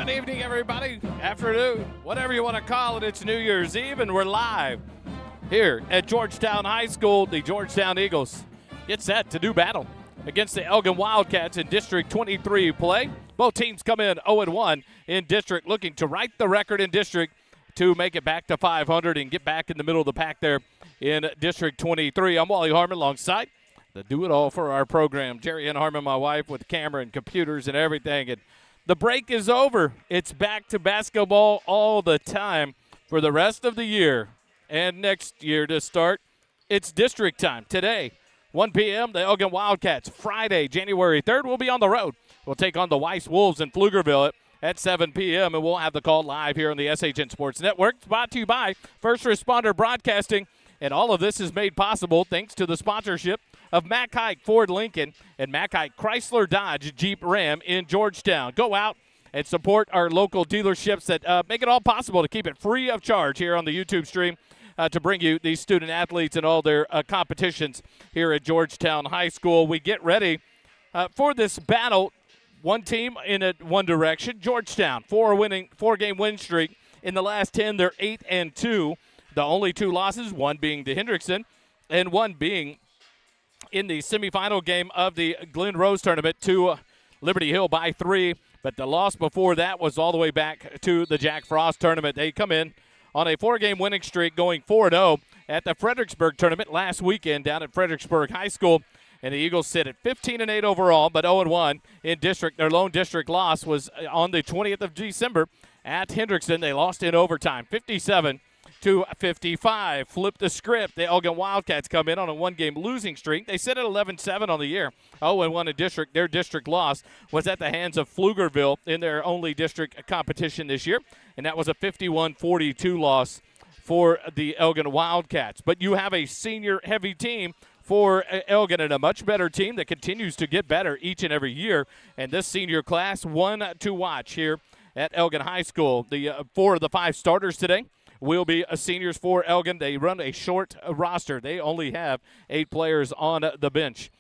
Good evening, everybody. Afternoon, whatever you want to call it. It's New Year's Eve, and we're live here at Georgetown High School. The Georgetown Eagles get set to do battle against the Elgin Wildcats in District 23 play. Both teams come in 0-1 in district, looking to right the record in district to make it back to 500 and get back in the middle of the pack there in District 23. I'm Wally Harmon alongside the do-it-all for our program, Jerry Ann Harmon, my wife, with the camera and computers and everything. And the break is over. It's back to basketball all the time for the rest of the year. And next year to start, it's district time. Today, 1 p.m., the Elgin Wildcats. Friday, January 3rd, we'll be on the road. We'll take on the Weiss Wolves in Pflugerville at 7 p.m., and we'll have the call live here on the SHN Sports Network. It's brought to you by First Responder Broadcasting, and all of this is made possible thanks to the sponsorship of Mack Hike Ford Lincoln and Mack Hike Chrysler Dodge Jeep Ram in Georgetown. Go out and support our local dealerships that make it all possible to keep it free of charge here on the YouTube stream to bring you these student athletes and all their competitions here at Georgetown High School. We get ready for this battle. One team in one direction, Georgetown, four-game win streak. In the last 10, they're 8-2. The only two losses, one being to Hendrickson and one being in the semifinal game of the Glen Rose tournament to Liberty Hill by 3. But the loss before that was all the way back to the Jack Frost tournament. They come in on a four-game winning streak, going 4-0 at the Fredericksburg tournament last weekend down at Fredericksburg High School. And the Eagles sit at 15-8 overall, but 0-1 in district. Their lone district loss was on the 20th of December at Hendrickson. They lost in overtime, 57-55. Flip the script. The Elgin Wildcats come in on a one-game losing streak. They sit at 11-7 on the year, 0-1 in district. Their district loss was at the hands of Pflugerville in their only district competition this year, and that was a 51-42 loss for the Elgin Wildcats. But you have a senior-heavy team for Elgin, and a much better team that continues to get better each and every year. And this senior class, one to watch here at Elgin High School. The 4 of the 5 starters today will be seniors for Elgin. They run a short roster. They only have 8 players on the bench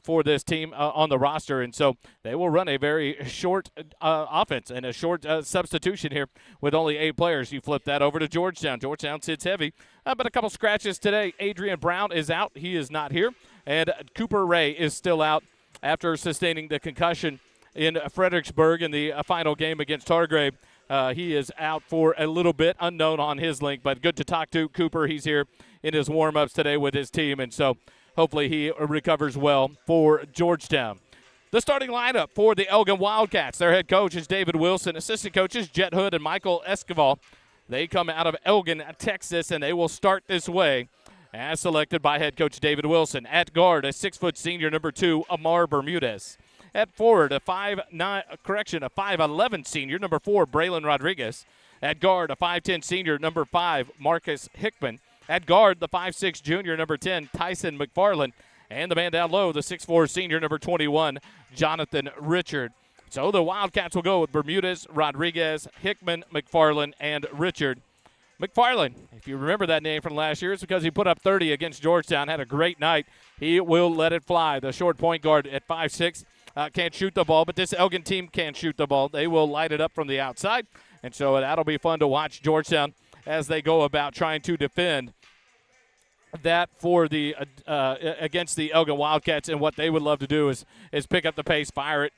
for this team on the roster, and so they will run a very short offense and a short substitution here with only 8 players. You flip that over to Georgetown. Georgetown sits heavy, but a couple scratches today. Adrian Brown is out. He is not here, and Cooper Ray is still out after sustaining the concussion in Fredericksburg in the final game against Targrave. He is out for a little bit, unknown on his link, but good to talk to Cooper. He's here in his warm-ups today with his team, and so hopefully he recovers well for Georgetown. The starting lineup for the Elgin Wildcats. Their head coach is David Wilson. Assistant coaches Jet Hood and Michael Esquivel. They come out of Elgin, Texas, and they will start this way as selected by head coach David Wilson. At guard, a 6-foot senior, number 2, Amar Bermudez. At forward, a 5'11 senior, number 4, Braylon Rodriguez. At guard, a 5'10 senior, number 5, Marcus Hickman. At guard, the 5'6 junior, number 10, Tyson McFarland. And the man down low, the 6'4 senior, number 21, Jonathan Richard. So the Wildcats will go with Bermudez, Rodriguez, Hickman, McFarland, and Richard. McFarland, if you remember that name from last year, it's because he put up 30 against Georgetown, had a great night. He will let it fly. The short point guard at 5'6", can't shoot the ball, but this Elgin team can shoot the ball. They will light it up from the outside, and so that'll be fun to watch Georgetown as they go about trying to defend that for the against the Elgin Wildcats. And what they would love to do is pick up the pace, fire it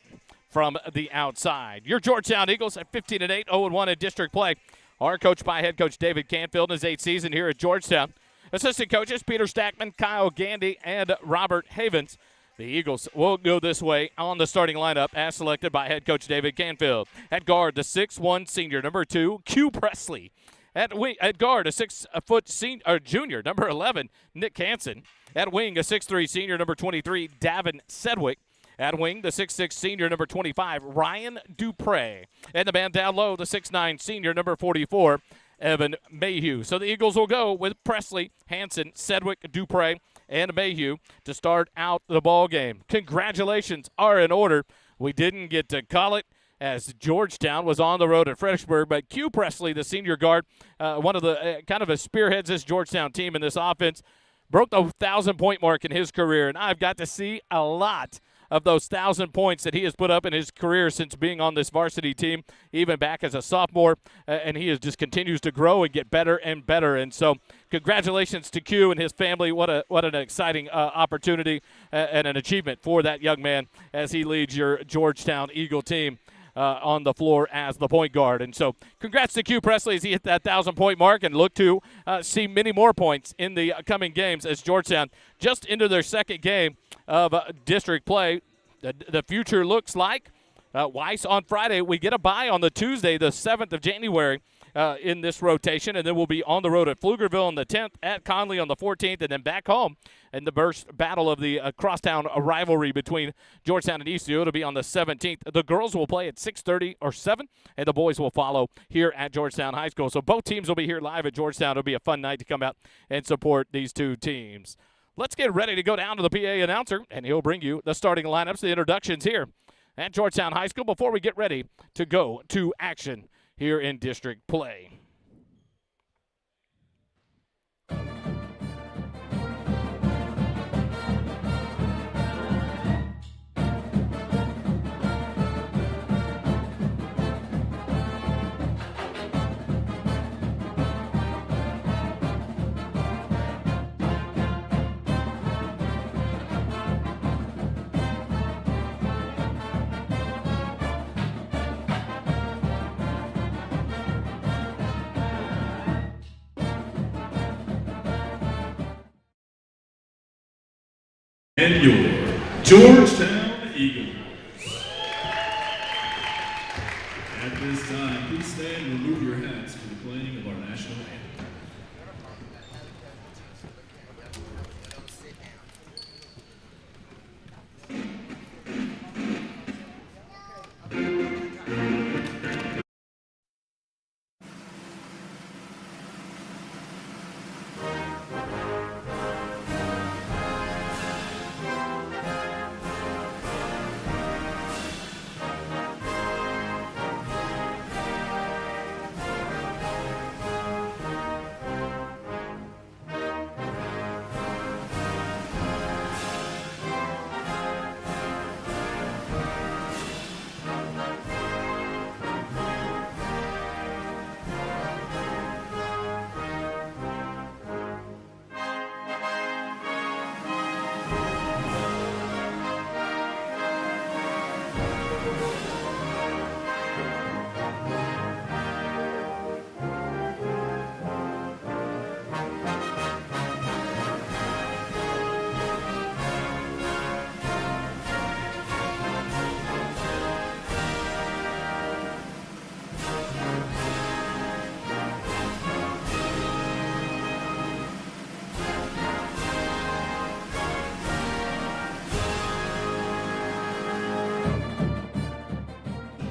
from the outside. Your Georgetown Eagles at 15-8, 0-1 in district play are coached by head coach David Canfield in his 8th season here at Georgetown. Assistant coaches Peter Stackman, Kyle Gandy, and Robert Havens. The Eagles will go this way on the starting lineup as selected by head coach David Canfield. At guard, the 6'1 senior, number 2, Q Presley. At guard, a 6-foot junior, number 11, Nick Hansen. At wing, a 6'3 senior, number 23, Davin Sedgwick. At wing, the 6'6 senior, number 25, Ryan Dupre. And the man down low, the 6'9 senior, number 44, Evan Mayhew. So the Eagles will go with Presley, Hansen, Sedgwick, Dupre, and Mayhew to start out the ball game. Congratulations are in order. We didn't get to call it as Georgetown was on the road at Fredericksburg, but Q Presley, the senior guard, one of the kind of a spearheads this Georgetown team in this offense, broke the 1,000-point mark in his career, and I've got to see a lot of those 1,000 points that he has put up in his career since being on this varsity team, even back as a sophomore, and he just continues to grow and get better and better. And so congratulations to Q and his family. What an exciting opportunity and an achievement for that young man as he leads your Georgetown Eagle team on the floor as the point guard. And so congrats to Q Presley as he hit that 1,000-point mark, and look to see many more points in the coming games as Georgetown just into their second game of district play. The future looks like Weiss on Friday. We get a bye on the Tuesday, the 7th of January, in this rotation, and then we'll be on the road at Pflugerville on the 10th, at Conley on the 14th, and then back home in the first battle of the crosstown rivalry between Georgetown and Eastview. It'll be on the 17th. The girls will play at 6:30 or 7, and the boys will follow here at Georgetown High School. So both teams will be here live at Georgetown. It'll be a fun night to come out and support these two teams. Let's get ready to go down to the PA announcer, and he'll bring you the starting lineups, the introductions here at Georgetown High School before we get ready to go to action here in district play. And your Georgetown Eagles. At this time, please stand and remove your hats for the playing of our national anthem.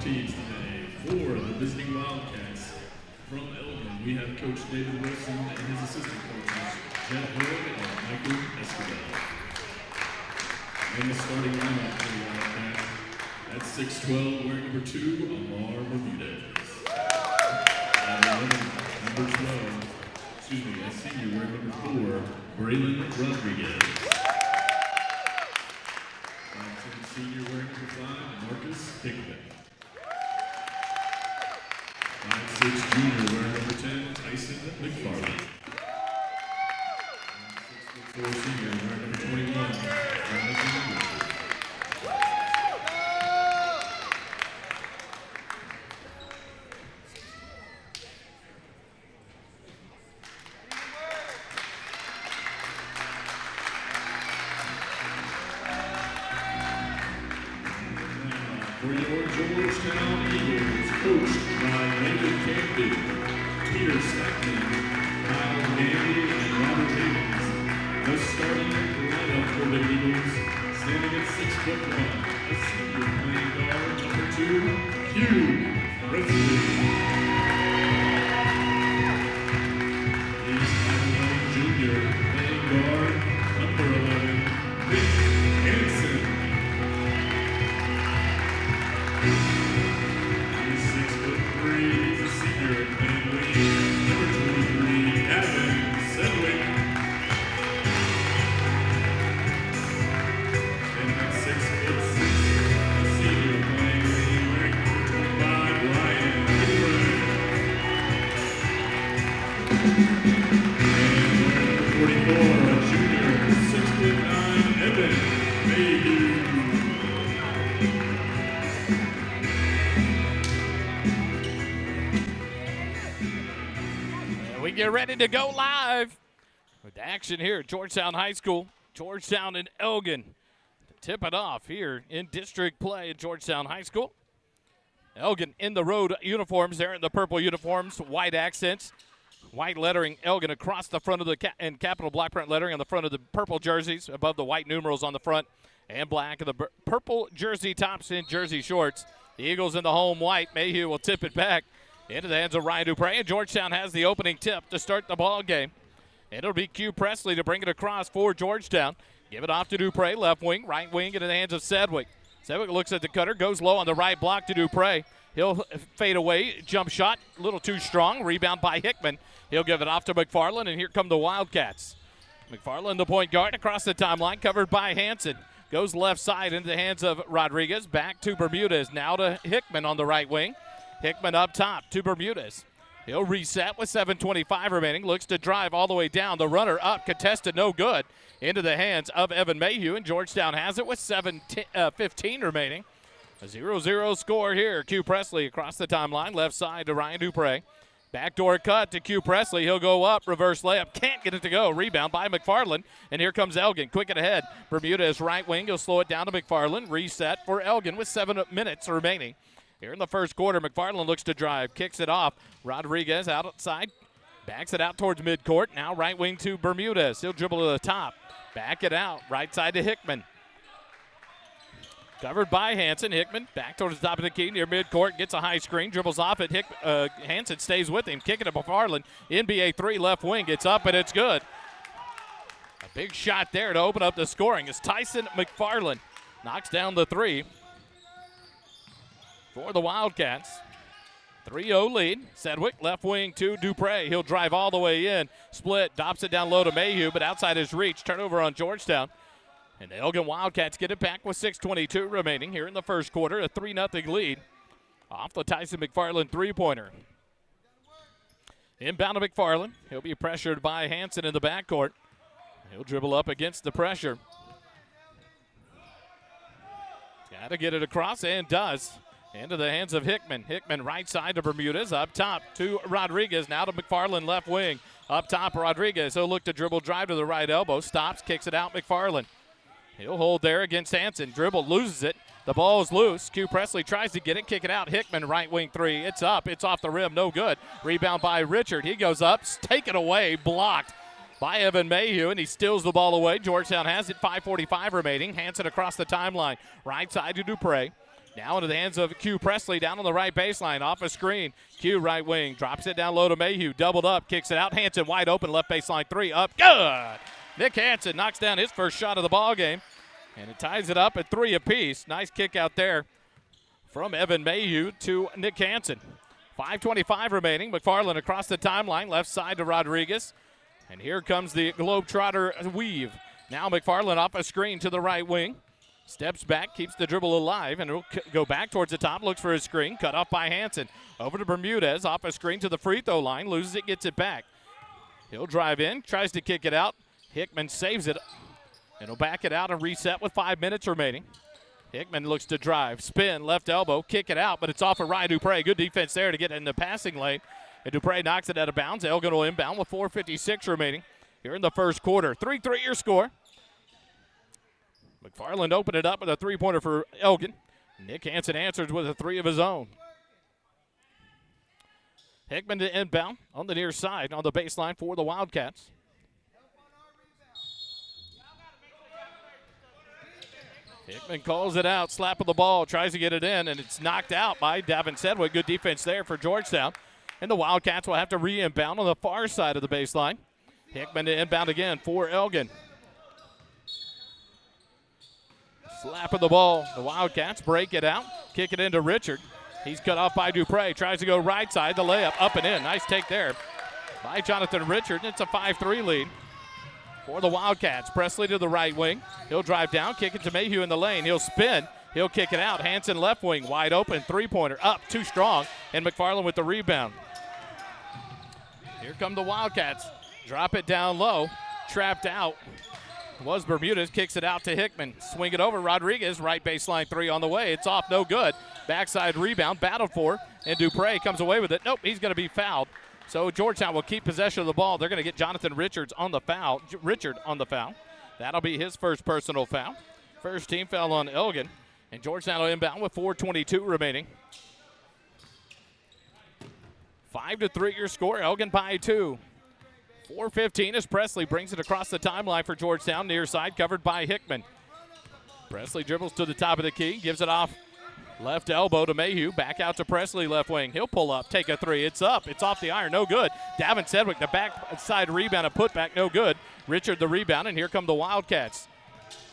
Teams today for the visiting Wildcats from Elgin. We have Coach David Wilson and his assistant coaches, Jeff Hood and Michael Escobar. And the starting lineup for the Wildcats at 6'12", wearing number 2, Amar Bermudez. At 11, number 12, a senior wearing number 4, Braylon Rodriguez. And senior wearing number 5, Marcus Hickman. 5'6" junior wearing number 10, Tyson McFarland. 6'4" senior wearing number 21, Jonathan Anderson. For your Georgetown Eagles, coached by Nathan Canby, Peter Stackman, Kyle Gandy, and Robert Higgins. The starting lineup for the Eagles, standing at 6'1", a senior playing guard, number 2, Q Presley. He's 5'11", junior playing guard, number 11, Nick Hansen. He's 6'3", he's a senior playing wing, number 23, Adam Sedgwick. And at 6'6", We get ready to go live with action here at Georgetown High School. Georgetown and Elgin to tip it off here in district play at Georgetown High School. Elgin in the road uniforms. They're in the purple uniforms, white accents, white lettering. Elgin across the front of the and capital black print lettering on the front of the purple jerseys, above the white numerals on the front, and black of the purple jersey tops and jersey shorts. The Eagles in the home white. Mayhew will tip it back into the hands of Ryan Dupre, and Georgetown has the opening tip to start the ball game. It'll be Q Presley to bring it across for Georgetown. Give it off to Dupre, left wing, right wing into the hands of Sedgwick. Sedgwick looks at the cutter, goes low on the right block to Dupre. He'll fade away, jump shot, a little too strong, rebound by Hickman. He'll give it off to McFarland, and here come the Wildcats. McFarland, the point guard, across the timeline, covered by Hanson. Goes left side into the hands of Rodriguez, back to Bermudez, now to Hickman on the right wing. Hickman up top to Bermudez. He'll reset with 7:25 remaining. Looks to drive all the way down. The runner up, contested, no good. Into the hands of Evan Mayhew, and Georgetown has it with 7:15 remaining. A 0-0 score here. Q Presley across the timeline, left side to Ryan Dupre. Backdoor cut to Q Presley. He'll go up, reverse layup. Can't get it to go. Rebound by McFarland, and here comes Elgin. Quick and ahead. Bermudez right wing. He'll slow it down to McFarland. Reset for Elgin with 7 minutes remaining. Here in the first quarter, McFarland looks to drive, kicks it off. Rodriguez outside, backs it out towards midcourt. Now right wing to Bermudez. He'll dribble to the top, back it out, right side to Hickman. Covered by Hanson. Hickman back towards the top of the key near midcourt, gets a high screen, dribbles off it. Hanson stays with him, kicking it to McFarland. NBA 3 left wing, gets up and it's good. A big shot there to open up the scoring as Tyson McFarland knocks down the 3. For the Wildcats. 3-0 lead. Sedgwick left wing to Dupre. He'll drive all the way in. Split, dops it down low to Mayhew, but outside his reach. Turnover on Georgetown. And the Elgin Wildcats get it back with 6:22 remaining here in the first quarter. A 3-0 lead off the Tyson McFarland three-pointer. Inbound to McFarland. He'll be pressured by Hanson in the backcourt. He'll dribble up against the pressure. Got to get it across, and does. Into the hands of Hickman. Hickman right side to Bermudez. Up top to Rodriguez. Now to McFarland left wing. Up top Rodriguez. He'll look to dribble, drive to the right elbow. Stops, kicks it out McFarland. He'll hold there against Hanson. Dribble, loses it. The ball is loose. Q Presley tries to get it, kick it out. Hickman right wing 3. It's up. It's off the rim. No good. Rebound by Richard. He goes up. Taken away. Blocked by Evan Mayhew, and he steals the ball away. Georgetown has it. 5:45 remaining. Hanson across the timeline. Right side to Dupre. Now into the hands of Q Presley down on the right baseline. Off a screen. Q right wing. Drops it down low to Mayhew. Doubled up. Kicks it out. Hanson wide open. Left baseline 3. Up. Good. Nick Hanson knocks down his first shot of the ball game. And it ties it up at 3 apiece. Nice kick out there from Evan Mayhew to Nick Hanson. 5:25 remaining. McFarland across the timeline. Left side to Rodriguez. And here comes the Globetrotter weave. Now McFarland off a screen to the right wing. Steps back, keeps the dribble alive, and he'll go back towards the top, looks for his screen, cut off by Hanson. Over to Bermudez, off a screen to the free throw line, loses it, gets it back. He'll drive in, tries to kick it out. Hickman saves it, and he'll back it out and reset with 5 minutes remaining. Hickman looks to drive, spin, left elbow, kick it out, but it's off of Ryan Dupre. Good defense there to get in the passing lane, and Dupre knocks it out of bounds. Elgin will inbound with 4:56 remaining here in the first quarter. 3-3 your score. McFarland opened it up with a three-pointer for Elgin. Nick Hanson answers with a 3 of his own. Hickman to inbound on the near side on the baseline for the Wildcats. Hickman calls it out, slap of the ball, tries to get it in, and it's knocked out by Davin Sedgwick. Good defense there for Georgetown. And the Wildcats will have to re-inbound on the far side of the baseline. Hickman to inbound again for Elgin. Slap of the ball. The Wildcats break it out, kick it into Richard. He's cut off by Dupre. Tries to go right side. The layup up and in. Nice take there by Jonathan Richard. It's a 5-3 lead for the Wildcats. Presley to the right wing. He'll drive down, kick it to Mayhew in the lane. He'll spin. He'll kick it out. Hanson left wing, wide open. Three-pointer up, too strong. And McFarland with the rebound. Here come the Wildcats. Drop it down low. Trapped out was Bermudez, kicks it out to Hickman. Swing it over, Rodriguez, right baseline three on the way. It's off, no good. Backside rebound, battled for, and Dupre comes away with it. Nope, he's going to be fouled. So Georgetown will keep possession of the ball. They're going to get Jonathan Richard on the foul. That'll be his first personal foul. First team foul on Elgin. And Georgetown will inbound with 4:22 remaining. 5-3 your score. Elgin by 2. 4:15 as Presley brings it across the timeline for Georgetown. Near side covered by Hickman. Presley dribbles to the top of the key. Gives it off. Left elbow to Mayhew. Back out to Presley, left wing. He'll pull up, take a three. It's up. It's off the iron. No good. Davin Sedgwick, the backside rebound, a putback. No good. Richard the rebound, and here come the Wildcats.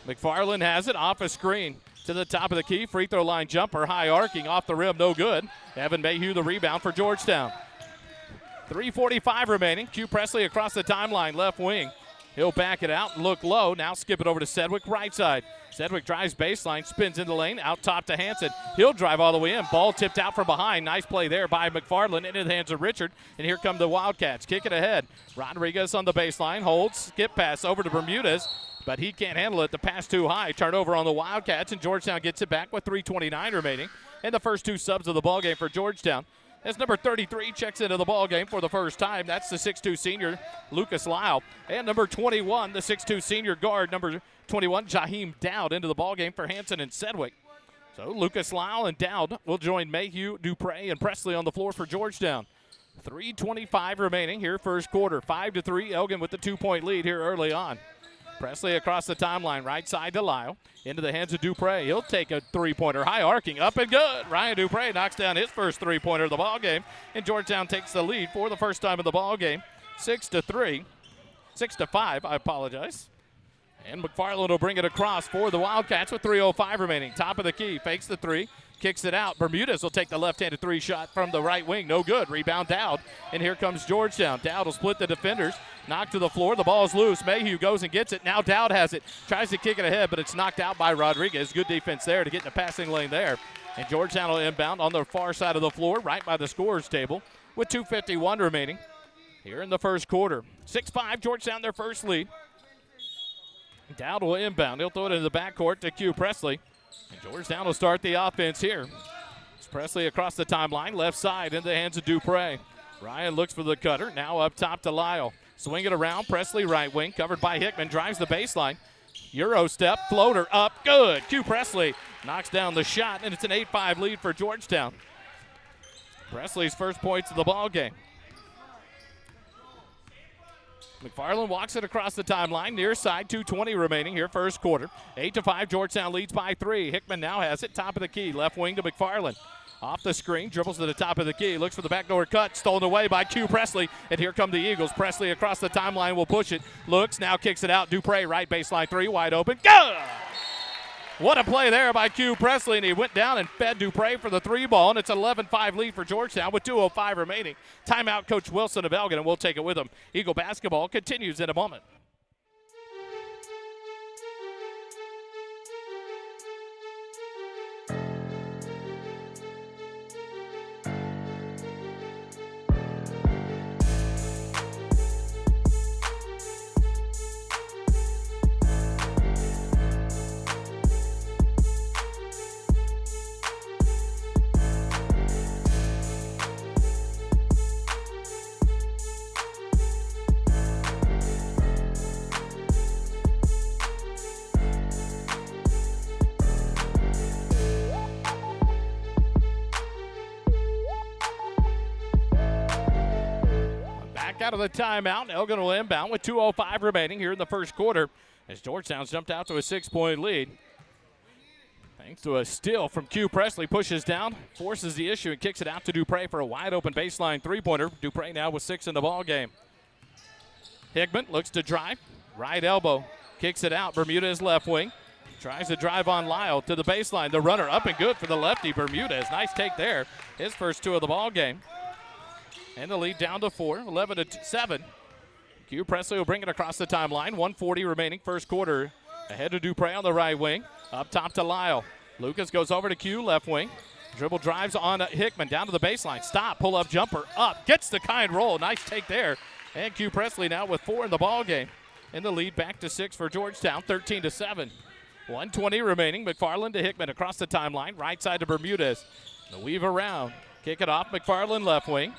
McFarland has it off a screen to the top of the key. Free throw line jumper, high arcing off the rim. No good. Evan Mayhew the rebound for Georgetown. 3:45 remaining. Q Presley across the timeline, left wing. He'll back it out and look low. Now skip it over to Sedgwick, right side. Sedgwick drives baseline, spins in the lane, out top to Hanson. He'll drive all the way in. Ball tipped out from behind. Nice play there by McFarland into the hands of Richard. And here come the Wildcats. Kick it ahead. Rodriguez on the baseline, holds, skip pass over to Bermudez, but he can't handle it. The pass too high. Turnover on the Wildcats, and Georgetown gets it back with 3:29 remaining. And the first two subs of the ballgame for Georgetown. As number 33 checks into the ballgame for the first time. That's the 6'2 senior, Lucas Lyle. And number 21, the 6'2 senior guard, number 21, Jaheim Dowd, into the ballgame for Hanson and Sedgwick. So Lucas Lyle and Dowd will join Mayhew, Dupre, and Presley on the floor for Georgetown. 3:25 remaining here, first quarter. 5-3, Elgin with the 2-point lead here early on. Presley across the timeline, right side to Lyle. Into the hands of Dupre. He'll take a three-pointer, high arcing, up and good. Ryan Dupre knocks down his first three-pointer of the ballgame, and Georgetown takes the lead for the first time in the ballgame. 6-5, I apologize. And McFarland will bring it across for the Wildcats with 3:05 remaining. Top of the key, fakes the three, kicks it out. Bermudez will take the left-handed three shot from the right wing. No good. Rebound Dowd. And here comes Georgetown. Dowd will split the defenders. Knocked to the floor. The ball's loose. Mayhew goes and gets it. Now Dowd has it. Tries to kick it ahead, but it's knocked out by Rodriguez. Good defense there to get in the passing lane there. And Georgetown will inbound on the far side of the floor, right by the scorer's table, with 2:51 remaining here in the first quarter. 6-5, Georgetown their first lead. Dowd will inbound. He'll throw it into the backcourt to Q Presley. And Georgetown will start the offense here. It's Presley across the timeline, left side into the hands of Dupre. Ryan looks for the cutter. Now up top to Lyle. Swing it around. Presley right wing, covered by Hickman. Drives the baseline. Euro step, floater up, good. Q Presley knocks down the shot, and it's an 8-5 lead for Georgetown. Presley's first points of the ball game. McFarland walks it across the timeline, near side, 2:20 remaining here, first quarter. 8-5, Georgetown leads by 3. Hickman now has it, top of the key, left wing to McFarland. Off the screen, dribbles to the top of the key, looks for the backdoor cut, stolen away by Q Presley, and here come the Eagles. Presley across the timeline will push it, looks, now kicks it out. Dupre, right baseline three, wide open, go! What a play there by Q Presley, and he went down and fed Dupre for the three ball, and it's an 11-5 lead for Georgetown with 2:05 remaining. Timeout, Coach Wilson of Elgin, and we'll take it with him. Eagle basketball continues in a moment. Out of the timeout, Elgin will inbound with 2:05 remaining here in the first quarter as Georgetown's jumped out to a 6-point lead. Thanks to a steal from Q Presley, pushes down, forces the issue, and kicks it out to Dupre for a wide open baseline three-pointer. Dupre now with 6 in the ball game. Hickman looks to drive, right elbow, kicks it out. Bermudez left wing, tries to drive on Lyle to the baseline. The runner up and good for the lefty Bermudez. Nice take there. His first 2 of the ball game. And the lead down to 4, 11-7. Q Presley will bring it across the timeline. 1:40 remaining, first quarter. Ahead to Dupre on the right wing. Up top to Lyle. Lucas goes over to Q, left wing. Dribble drives on Hickman, down to the baseline. Stop, pull up jumper, up. Gets the kind roll. Nice take there. And Q Presley now with 4 in the ball game. And the lead back to 6 for Georgetown, 13-7. 1:20 remaining. McFarland to Hickman across the timeline. Right side to Bermudez. The weave around. Kick it off. McFarland left wing.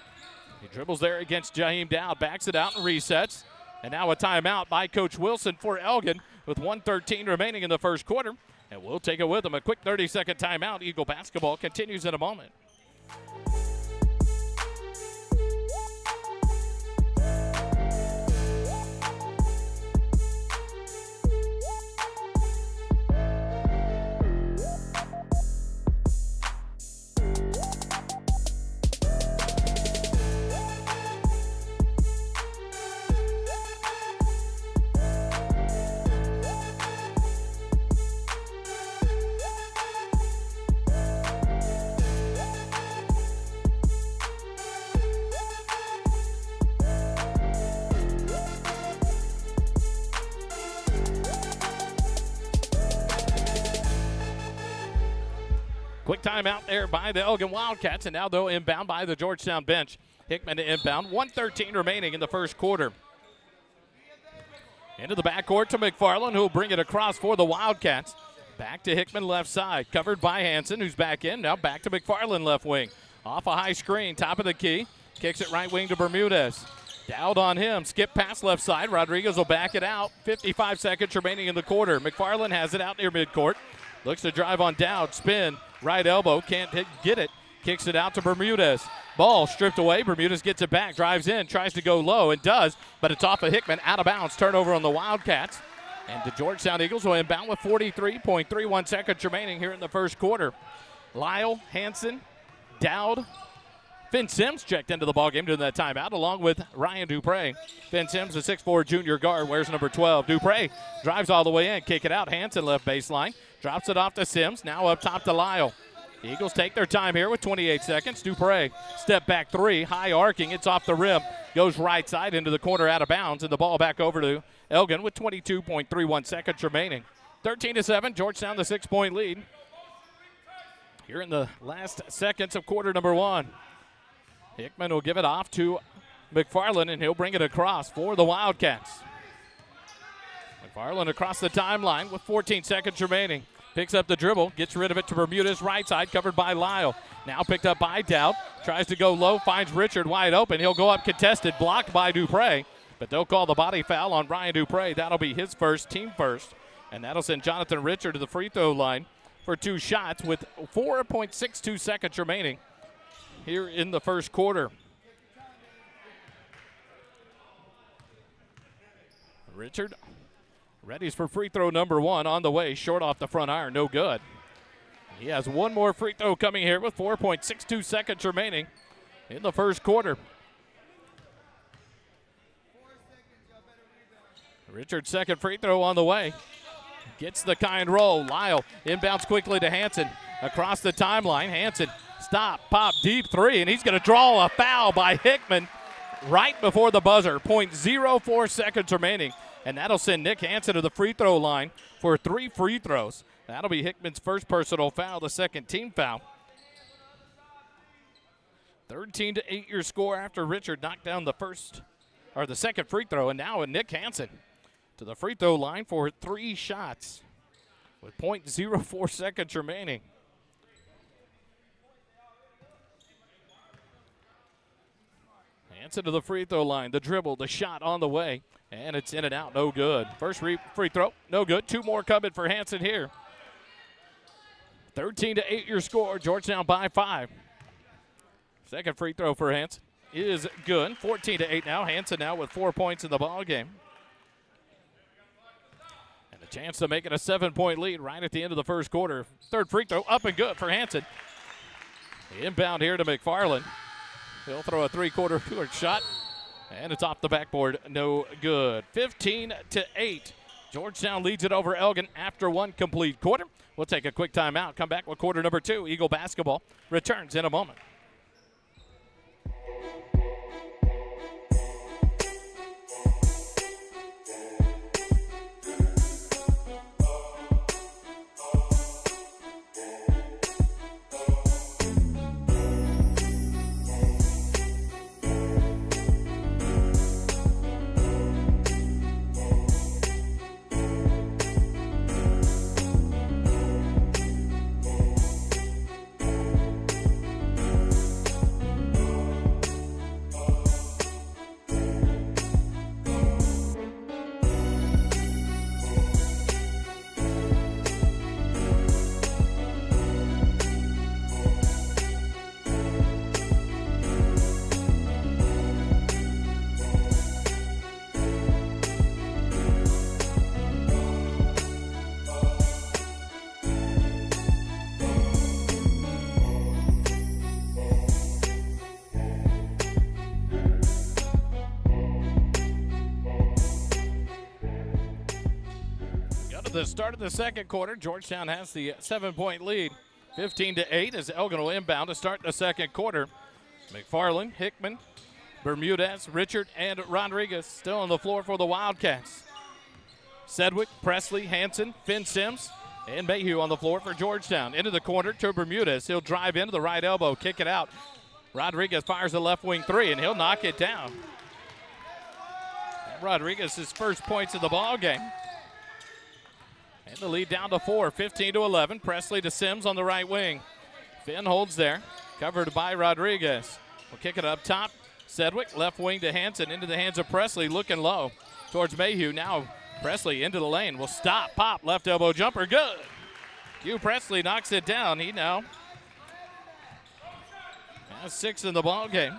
He dribbles there against Jaheim Dowd. Backs it out and resets. And now a timeout by Coach Wilson for Elgin with 1:13 remaining in the first quarter. And we'll take it with him. A quick 30-second timeout. Eagle basketball continues in a moment. Quick timeout there by the Elgin Wildcats, and now they'll inbound by the Georgetown bench. Hickman to inbound, 1:13 remaining in the first quarter. Into the backcourt to McFarland, who will bring it across for the Wildcats. Back to Hickman left side, covered by Hanson, who's back in. Now back to McFarland left wing. Off a high screen, top of the key. Kicks it right wing to Bermudez. Dowd on him, skip pass left side. Rodriguez will back it out. 55 seconds remaining in the quarter. McFarland has it out near midcourt. Looks to drive on Dowd, spin, right elbow, can't get it. Kicks it out to Bermudez. Ball stripped away. Bermudez gets it back, drives in, tries to go low, and does, but it's off of Hickman, out of bounds. Turnover on the Wildcats. And the Georgetown Eagles will inbound with 43.31 seconds remaining here in the first quarter. Lyle, Hanson, Dowd, Finn Sims checked into the ballgame during that timeout, along with Ryan Dupre. Finn Sims, a 6'4 junior guard, wears number 12. Dupre drives all the way in, kick it out. Hanson left baseline, drops it off to Sims, now up top to Lyle. The Eagles take their time here with 28 seconds. Dupre, step back three, high arcing, it's off the rim, goes right side into the corner out of bounds, and the ball back over to Elgin with 22.31 seconds remaining. 13-7, Georgetown the 6-point lead. Here in the last seconds of quarter number one. Hickman will give it off to McFarland, and he'll bring it across for the Wildcats. McFarland across the timeline with 14 seconds remaining. Picks up the dribble, gets rid of it to Bermudez right side, covered by Lyle. Now picked up by Dowd, tries to go low, finds Richard wide open. He'll go up contested, blocked by Dupre, but they'll call the body foul on Ryan Dupre. That'll be his first, team first, and that'll send Jonathan Richard to the free throw line for two shots with 4.62 seconds remaining here in the first quarter. Richard readies for free throw number one on the way, short off the front iron, no good. He has one more free throw coming here with 4.62 seconds remaining in the first quarter. Richard's second free throw on the way. Gets the kind roll. Lyle inbounds quickly to Hanson. Across the timeline, Hanson stop, pop, deep three, and he's going to draw a foul by Hickman right before the buzzer. 0.04 seconds remaining, and that'll send Nick Hanson to the free throw line for 3 free throws. That'll be Hickman's first personal foul, the second team foul. 13-8 your score after Richard knocked down the second free throw, and now Nick Hanson to the free throw line for 3 shots with 0.04 seconds remaining. Hanson to the free throw line, the dribble, the shot on the way, and it's in and out, no good. First free throw, no good. 2 more coming for Hanson here. 13-8 your score, Georgetown by 5. Second free throw for Hanson is good. 14-8 now. Hanson now with 4 points in the ball game. And a chance to make it a 7-point lead right at the end of the first quarter. Third free throw up and good for Hanson. Inbound here to McFarland. He'll throw a three-quarter shot, and it's off the backboard, no good. 15-8. Georgetown leads it over Elgin after 1 complete quarter. We'll take a quick timeout, come back with quarter number 2. Eagle basketball returns in a moment. the start of the second quarter. Georgetown has the 7-point lead, 15-8 as Elgin will inbound to start the second quarter. McFarland, Hickman, Bermudez, Richard, and Rodriguez still on the floor for the Wildcats. Sedgwick, Presley, Hanson, Finn Sims, and Mayhew on the floor for Georgetown. Into the corner to Bermudez. He'll drive into the right elbow, kick it out. Rodriguez fires the left wing three, and he'll knock it down. And Rodriguez's first points of the ball game. And the lead down to 4, 15-11. Presley to Sims on the right wing. Finn holds there, covered by Rodriguez. We'll kick it up top. Sedgwick, left wing to Hanson, into the hands of Presley, looking low towards Mayhew. Now Presley into the lane, will stop, pop, left elbow jumper, good. Hugh Presley knocks it down. He now has 6 in the ball game.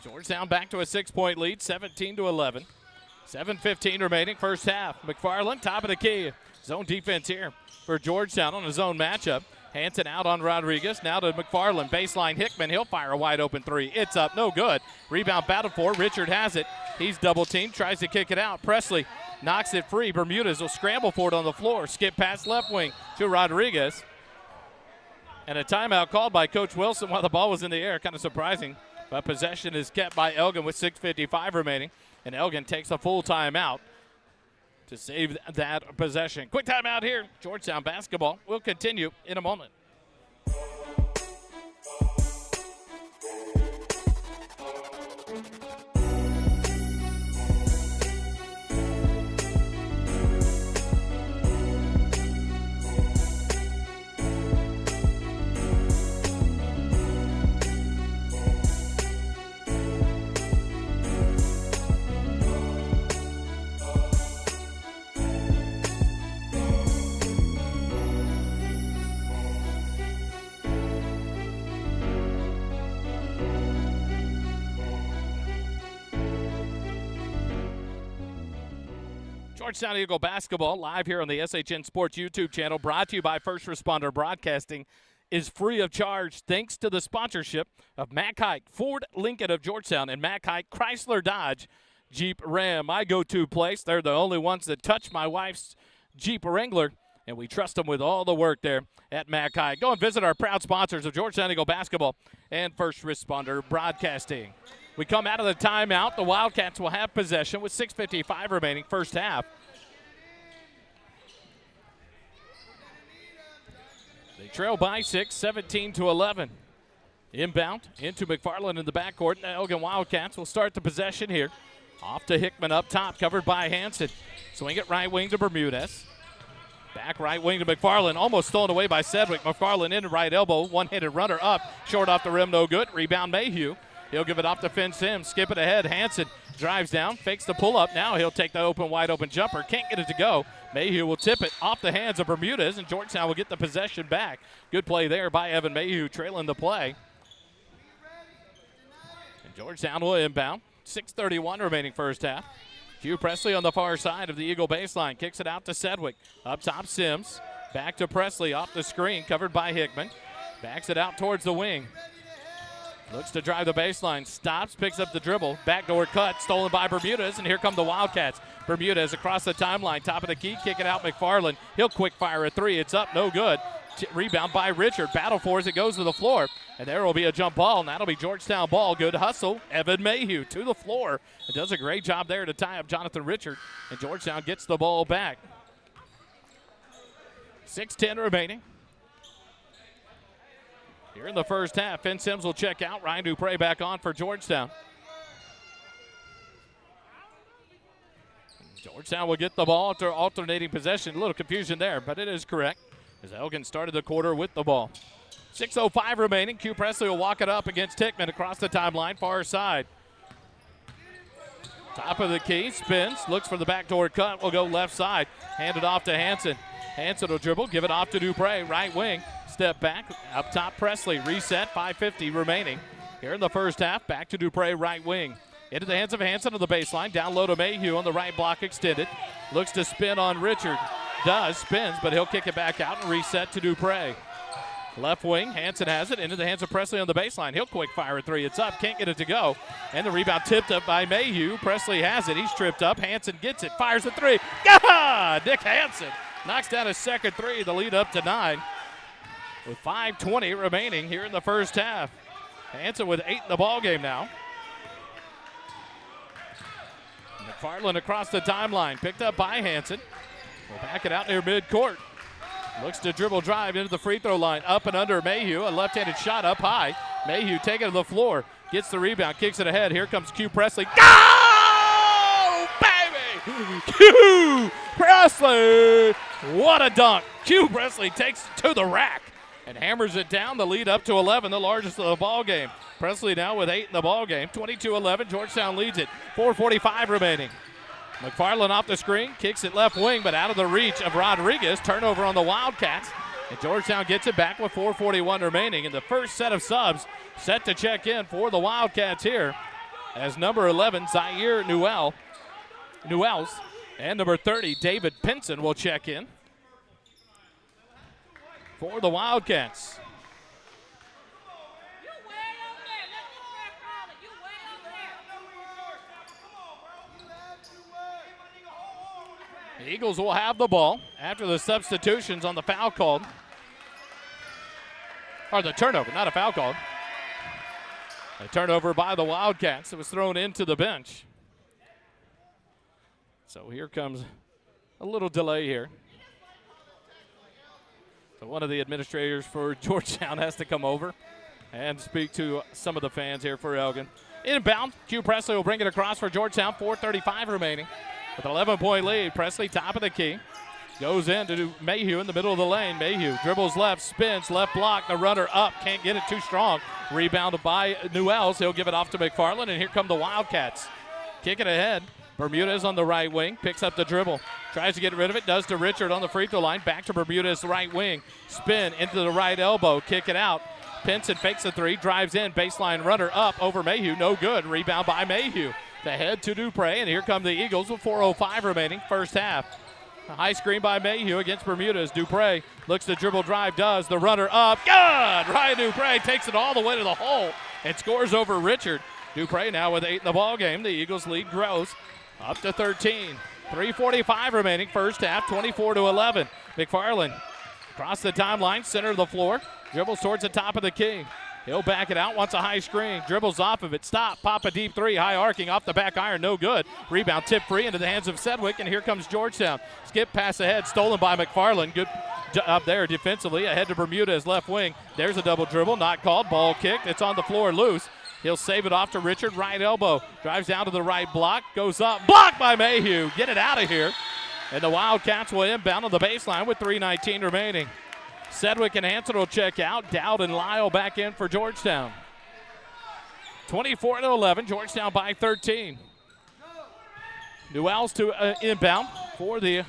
Georgetown back to a 6-point lead, 17-11. 7:15 remaining, first half. McFarland, top of the key. Zone defense here for Georgetown on a zone matchup. Hanson out on Rodriguez. Now to McFarland. Baseline Hickman. He'll fire a wide open three. It's up. No good. Rebound battle for. Richard has it. He's double teamed. Tries to kick it out. Presley knocks it free. Bermudez will scramble for it on the floor. Skip past left wing to Rodriguez. And a timeout called by Coach Wilson while the ball was in the air. Kind of surprising. But possession is kept by Elgin with 6:55 remaining. And Elgin takes a full timeout to save that possession. Quick timeout here. Georgetown basketball will continue in a moment. Georgetown Eagle basketball live here on the SHN Sports YouTube channel, brought to you by First Responder Broadcasting, is free of charge thanks to the sponsorship of Mack Hike, Ford Lincoln of Georgetown, and Mack Hike Chrysler Dodge Jeep Ram. My go-to place. They're the only ones that touch my wife's Jeep Wrangler, and we trust them with all the work there at Mack Hike. Go and visit our proud sponsors of Georgetown Eagle basketball and First Responder Broadcasting. We come out of the timeout. The Wildcats will have possession with 6:55 remaining, first half. They trail by 6, 17-11. Inbound into McFarland in the backcourt. The Elgin Wildcats will start the possession here. Off to Hickman up top, covered by Hanson. Swing it right wing to Bermudez. Back right wing to McFarland, almost stolen away by Sedgwick. McFarland in the right elbow, one-handed runner up. Short off the rim, no good. Rebound Mayhew. He'll give it off to Finn Sims. Skip it ahead. Hanson drives down, fakes the pull-up. Now he'll take the wide open jumper. Can't get it to go. Mayhew will tip it off the hands of Bermudez, and Georgetown will get the possession back. Good play there by Evan Mayhew, trailing the play. And Georgetown will inbound. 6:31 remaining first half. Hugh Presley on the far side of the Eagle baseline. Kicks it out to Sedgwick. Up top, Sims. Back to Presley off the screen, covered by Hickman. Backs it out towards the wing. Looks to drive the baseline, stops, picks up the dribble, backdoor cut, stolen by Bermudez, and here come the Wildcats. Bermudez across the timeline, top of the key, kick it out McFarland. He'll quick fire a three, it's up, no good. Rebound by Richard, battle for as it goes to the floor, and there will be a jump ball, and that'll be Georgetown ball. Good hustle, Evan Mayhew to the floor. It does a great job there to tie up Jonathan Richard, and Georgetown gets the ball back. 6:10 remaining. Here in the first half, Finn Sims will check out. Ryan Dupre back on for Georgetown. Georgetown will get the ball after alternating possession. A little confusion there, but it is correct as Elgin started the quarter with the ball. 6:05 remaining. Q Presley will walk it up against Hickman across the timeline, far side. Top of the key, spins, looks for the backdoor cut, will go left side. Hand it off to Hanson. Hanson will dribble, give it off to Dupre, right wing. Step back, up top Presley, reset, 5:50 remaining. Here in the first half, back to Dupre, right wing. Into the hands of Hanson on the baseline, down low to Mayhew on the right block extended. Looks to spin on Richard, spins, but he'll kick it back out and reset to Dupre. Left wing, Hanson has it, into the hands of Presley on the baseline. He'll quick fire a three, it's up, can't get it to go. And the rebound tipped up by Mayhew. Presley has it, he's tripped up, Hanson gets it, fires a three. God, Nick Hanson knocks down his second three, the lead up to 9. With 5:20 remaining here in the first half. Hansen with 8 in the ball game now. McFarland across the timeline, picked up by Hansen. We'll back it out near midcourt. Looks to dribble drive into the free throw line, up and under Mayhew. A left-handed shot up high. Mayhew taking it to the floor, gets the rebound, kicks it ahead. Here comes Q Presley. Go, baby! Q Presley! What a dunk! Q Presley takes it to the rack and hammers it down. The lead up to 11, the largest of the ball game. Presley now with 8 in the ball game. 22-11, Georgetown leads it. 4:45 remaining. McFarland off the screen, kicks it left wing, but out of the reach of Rodriguez. Turnover on the Wildcats, and Georgetown gets it back with 4:41 remaining. And the first set of subs set to check in for the Wildcats here, as number 11, Zaire Newells, and number 30, David Pinson, will check in for the Wildcats. The Eagles will have the ball after the substitutions on the foul called. Or the turnover, not a foul called. A turnover by the Wildcats. It was thrown into the bench. So here comes a little delay here. So one of the administrators for Georgetown has to come over and speak to some of the fans here for Elgin. Inbound, Q Presley will bring it across for Georgetown. 4:35 remaining. With an 11-point lead, Presley top of the key. Goes in to Mayhew in the middle of the lane. Mayhew dribbles left, spins, left block. The runner up, can't get it too strong. Rebounded by Newells. He'll give it off to McFarland, and here come the Wildcats. Kick it ahead. Bermudez on the right wing, picks up the dribble. Tries to get rid of it, does to Richard on the free throw line. Back to Bermudez, right wing. Spin into the right elbow, kick it out. Pinson fakes a three, drives in, baseline runner up over Mayhew. No good. Rebound by Mayhew. The head to Dupre, and here come the Eagles with 4:05 remaining, first half. A high screen by Mayhew against Bermudez. Dupre looks to dribble drive, does. The runner up, good! Ryan Dupre takes it all the way to the hole and scores over Richard. Dupre now with 8 in the ball game. The Eagles lead grows up to 13. 3:45 remaining, first half, 24-11. McFarland across the timeline, center of the floor, dribbles towards the top of the key. He'll back it out, wants a high screen, dribbles off of it, stop, pop a deep three, high arcing off the back iron, no good. Rebound tip free into the hands of Sedgwick, and here comes Georgetown. Skip pass ahead, stolen by McFarland. Good up there defensively, ahead to Bermudez, left wing. There's a double dribble, not called, ball kicked, it's on the floor loose. He'll save it off to Richard, right elbow, drives down to the right block, goes up, blocked by Mayhew. Get it out of here. And the Wildcats will inbound on the baseline with 3:19 remaining. Sedgwick and Hansen will check out. Dowd and Lyle back in for Georgetown. 24-11, Georgetown by 13. Newells to inbound for the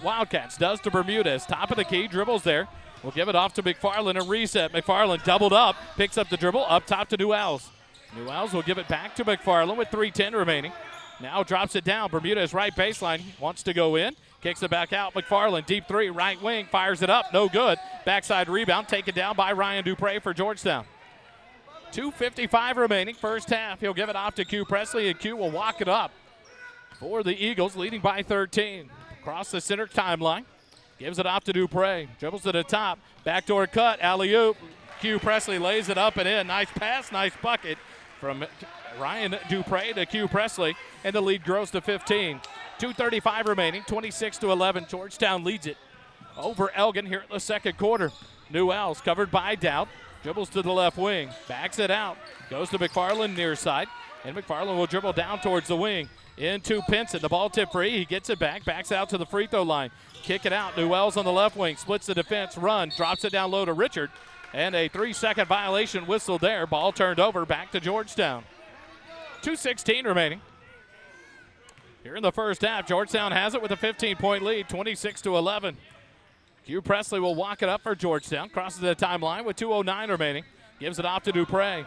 Wildcats. Does to Bermudez. Top of the key, dribbles there. We'll give it off to McFarland and reset. McFarland doubled up, picks up the dribble, up top to Newells. Newells will give it back to McFarland with 3:10 remaining. Now drops it down. Bermudez right baseline, wants to go in. Kicks it back out. McFarland, deep three, right wing, fires it up, no good. Backside rebound, taken down by Ryan Dupre for Georgetown. 2:55 remaining, first half. He'll give it off to Q Presley, and Q will walk it up for the Eagles, leading by 13. Across the center timeline, gives it off to Dupre. Dribbles to the top, backdoor cut, alley-oop. Q Presley lays it up and in. Nice pass, nice bucket from Ryan Dupre to Q Presley, and the lead grows to 15. 2:35 remaining, 26-11. Georgetown leads it over Elgin here in the second quarter. Newells covered by Dowd. Dribbles to the left wing, backs it out, goes to McFarland near side, and McFarland will dribble down towards the wing. Into Pinson, the ball tip free, he gets it back, backs out to the free throw line. Kick it out, Newells on the left wing, splits the defense, run, drops it down low to Richard, and a 3-second violation whistle there. Ball turned over, back to Georgetown. 2:16 remaining. Here in the first half, Georgetown has it with a 15-point lead, 26-11. Q Presley will walk it up for Georgetown. Crosses the timeline with 2:09 remaining. Gives it off to Dupre.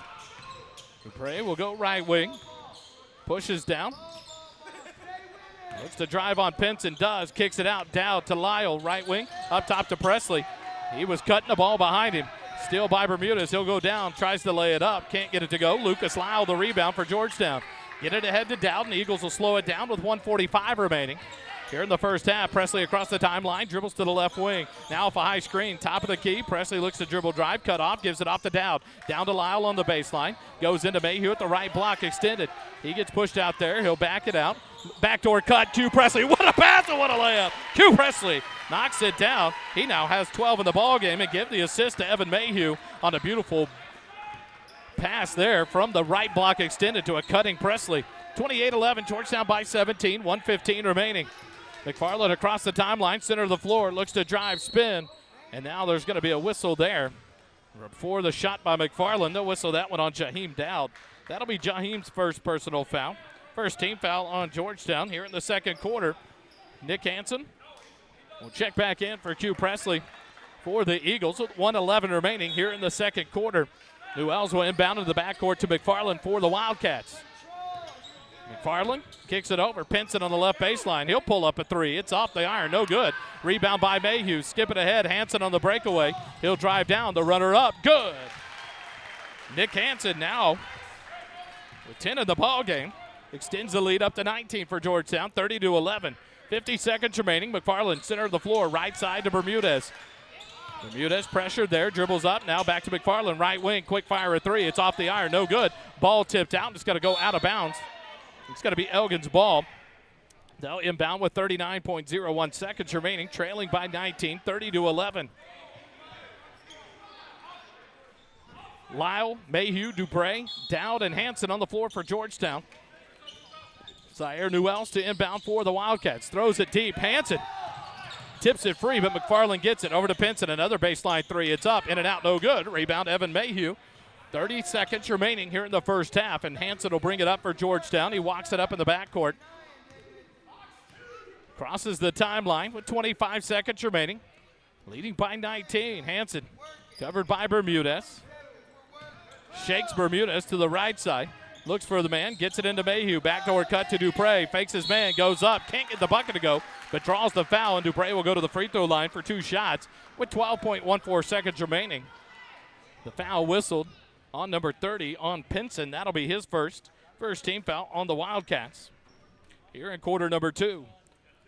Dupre will go right wing. Pushes down. Looks to drive on Pinson, does. Kicks it out, Dowd to Lyle, right wing. Up top to Presley. He was cutting the ball behind him. Steal by Bermudez. He'll go down, tries to lay it up. Can't get it to go. Lucas Lyle, the rebound for Georgetown. Get it ahead to Dowd, and the Eagles will slow it down with 1:45 remaining. Here in the first half, Presley across the timeline, dribbles to the left wing. Now off a high screen, top of the key. Presley looks to dribble drive, cut off, gives it off to Dowd. Down to Lyle on the baseline. Goes into Mayhew at the right block, extended. He gets pushed out there. He'll back it out. Backdoor cut, Q Presley. What a pass and what a layup. Q Presley knocks it down. He now has 12 in the ball game and give the assist to Evan Mayhew on a beautiful pass there from the right block extended to a cutting Presley. 28-11, Georgetown by 17, 1:15 remaining. McFarland across the timeline, center of the floor, looks to drive, spin, and now there's going to be a whistle there. Before the shot by McFarland, they'll whistle that one on Jaheim Dowd. That'll be Jaheim's first personal foul. First team foul on Georgetown here in the second quarter. Nick Hansen will check back in for Q Presley for the Eagles with 1:11 remaining here in the second quarter. Newells will inbound into the backcourt to McFarland for the Wildcats. McFarland kicks it over. Pinson on the left baseline. He'll pull up a three. It's off the iron. No good. Rebound by Mayhew. Skip it ahead. Hansen on the breakaway. He'll drive down. The runner up. Good. Nick Hansen now with 10 in the ball game. Extends the lead up to 19 for Georgetown. 30-11. 50 seconds remaining. McFarland center of the floor. Right side to Bermudez. Bermudez pressured there. Dribbles up. Now back to McFarland. Right wing. Quick fire a three. It's off the iron. No good. Ball tipped out. It's got to go out of bounds. It's got to be Elgin's ball. They'll inbound with 39.01 seconds remaining, trailing by 19, 30-11. Lyle, Mayhew, Dupre, Dowd, and Hansen on the floor for Georgetown. Zaire Newells to inbound for the Wildcats. Throws it deep. Hansen tips it free, but McFarland gets it. Over to Pinson. Another baseline three. It's up, in and out, no good. Rebound, Evan Mayhew. 30 seconds remaining here in the first half, and Hansen will bring it up for Georgetown. He walks it up in the backcourt. Crosses the timeline with 25 seconds remaining. Leading by 19. Hansen covered by Bermudez. Shakes Bermudez to the right side. Looks for the man, gets it into Mayhew. Backdoor cut to Dupre. Fakes his man, goes up. Can't get the bucket to go, but draws the foul, and Dupre will go to the free throw line for two shots with 12.14 seconds remaining. The foul whistled on number 30 on Pinson. That'll be his first team foul on the Wildcats. Here in quarter number two.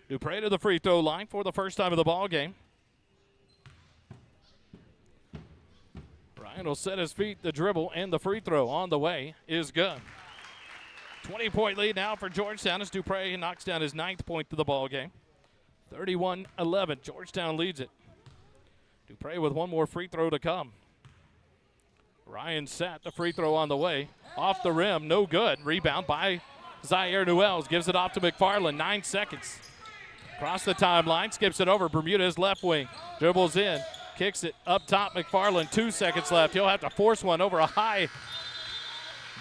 Dupre to the free throw line for the first time of the ball game. Ryan will set his feet, the dribble, and the free throw on the way is good. 20-point lead now for Georgetown as Dupre knocks down his 9th point of the ball game. 31-11, Georgetown leads it. Dupre with one more free throw to come. Ryan set, the free throw on the way. Off the rim, no good. Rebound by Zaire Newells. Gives it off to McFarland, 9 seconds. Across the timeline, skips it over. Bermudez left wing, dribbles in, kicks it up top. McFarland, 2 seconds left. He'll have to force one over a high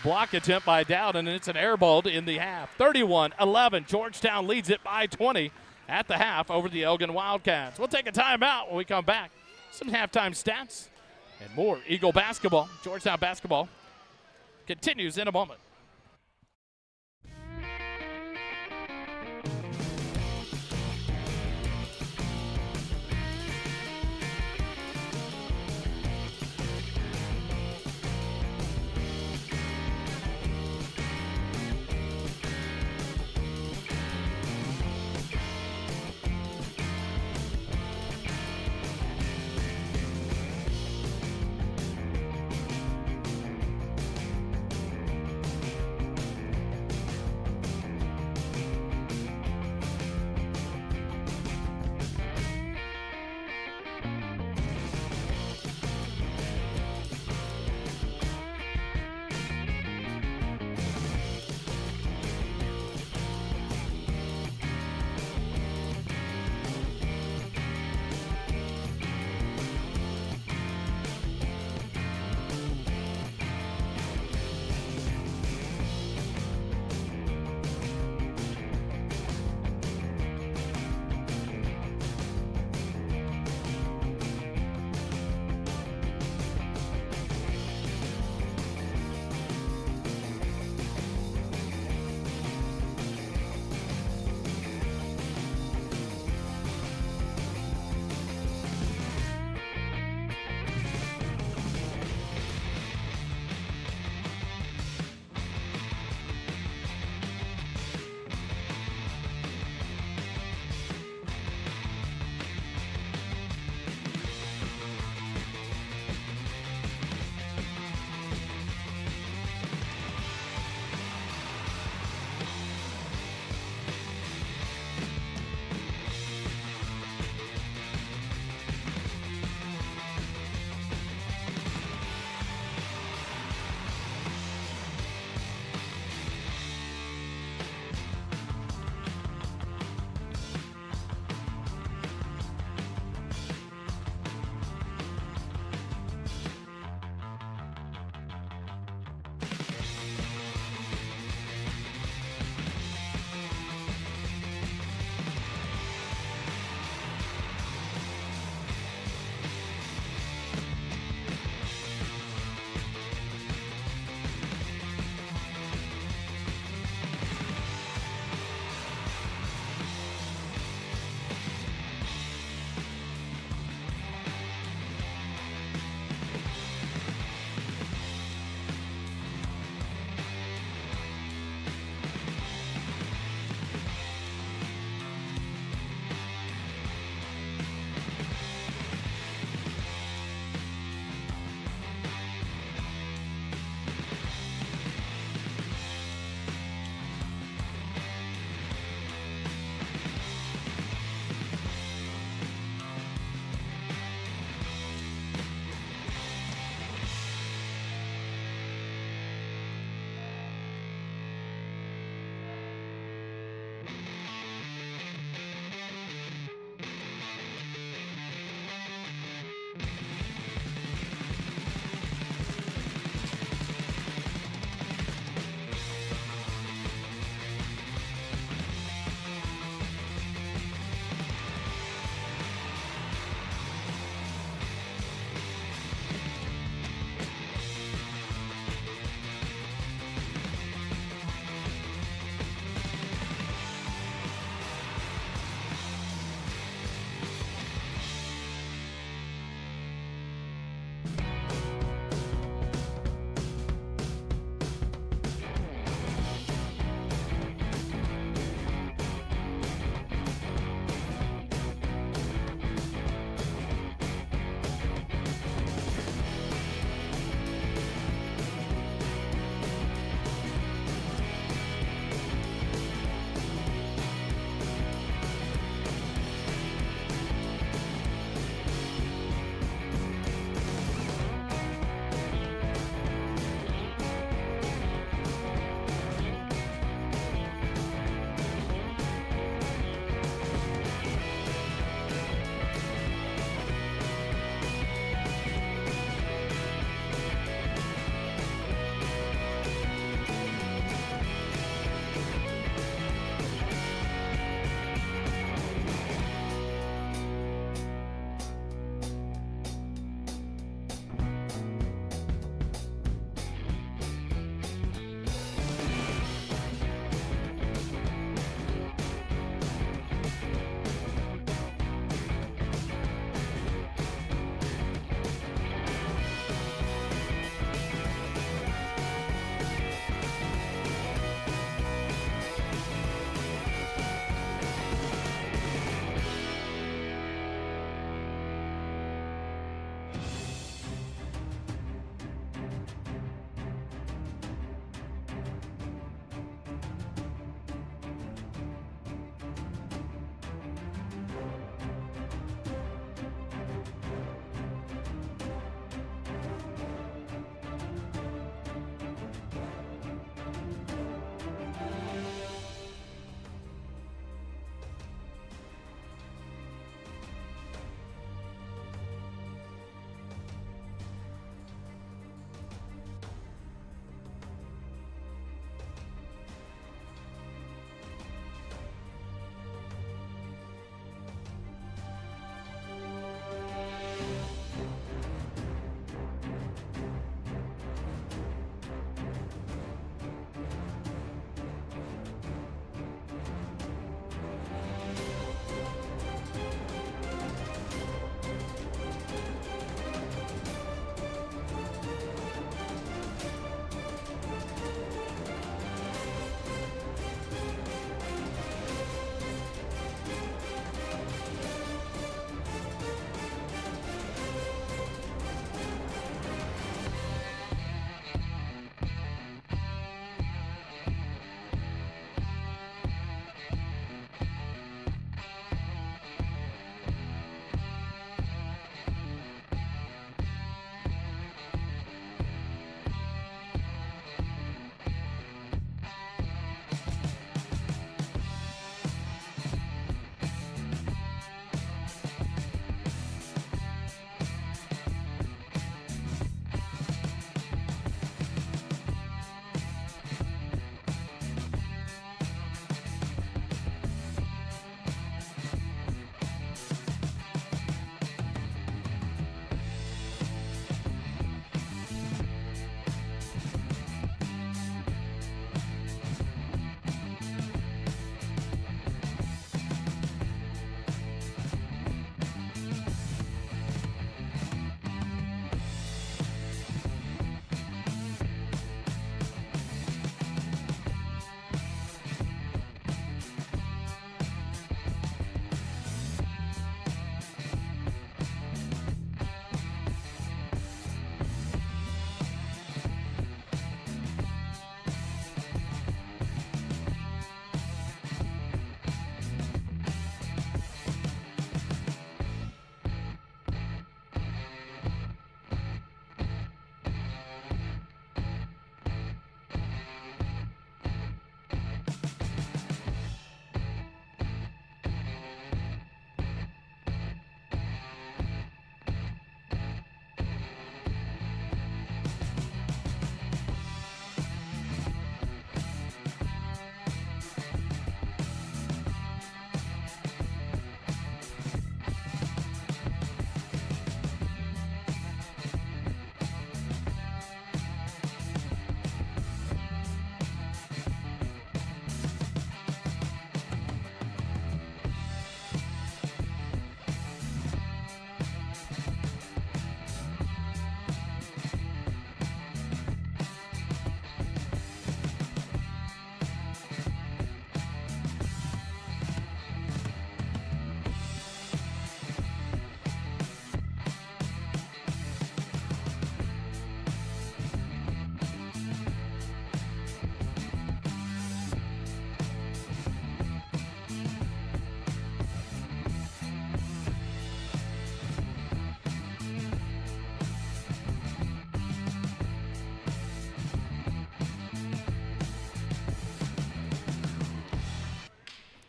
block attempt by Dowd, and it's an air ball in the half. 31-11, Georgetown leads it by 20 at the half over the Elgin Wildcats. We'll take a timeout when we come back. Some halftime stats and more Eagle basketball. Georgetown basketball continues in a moment.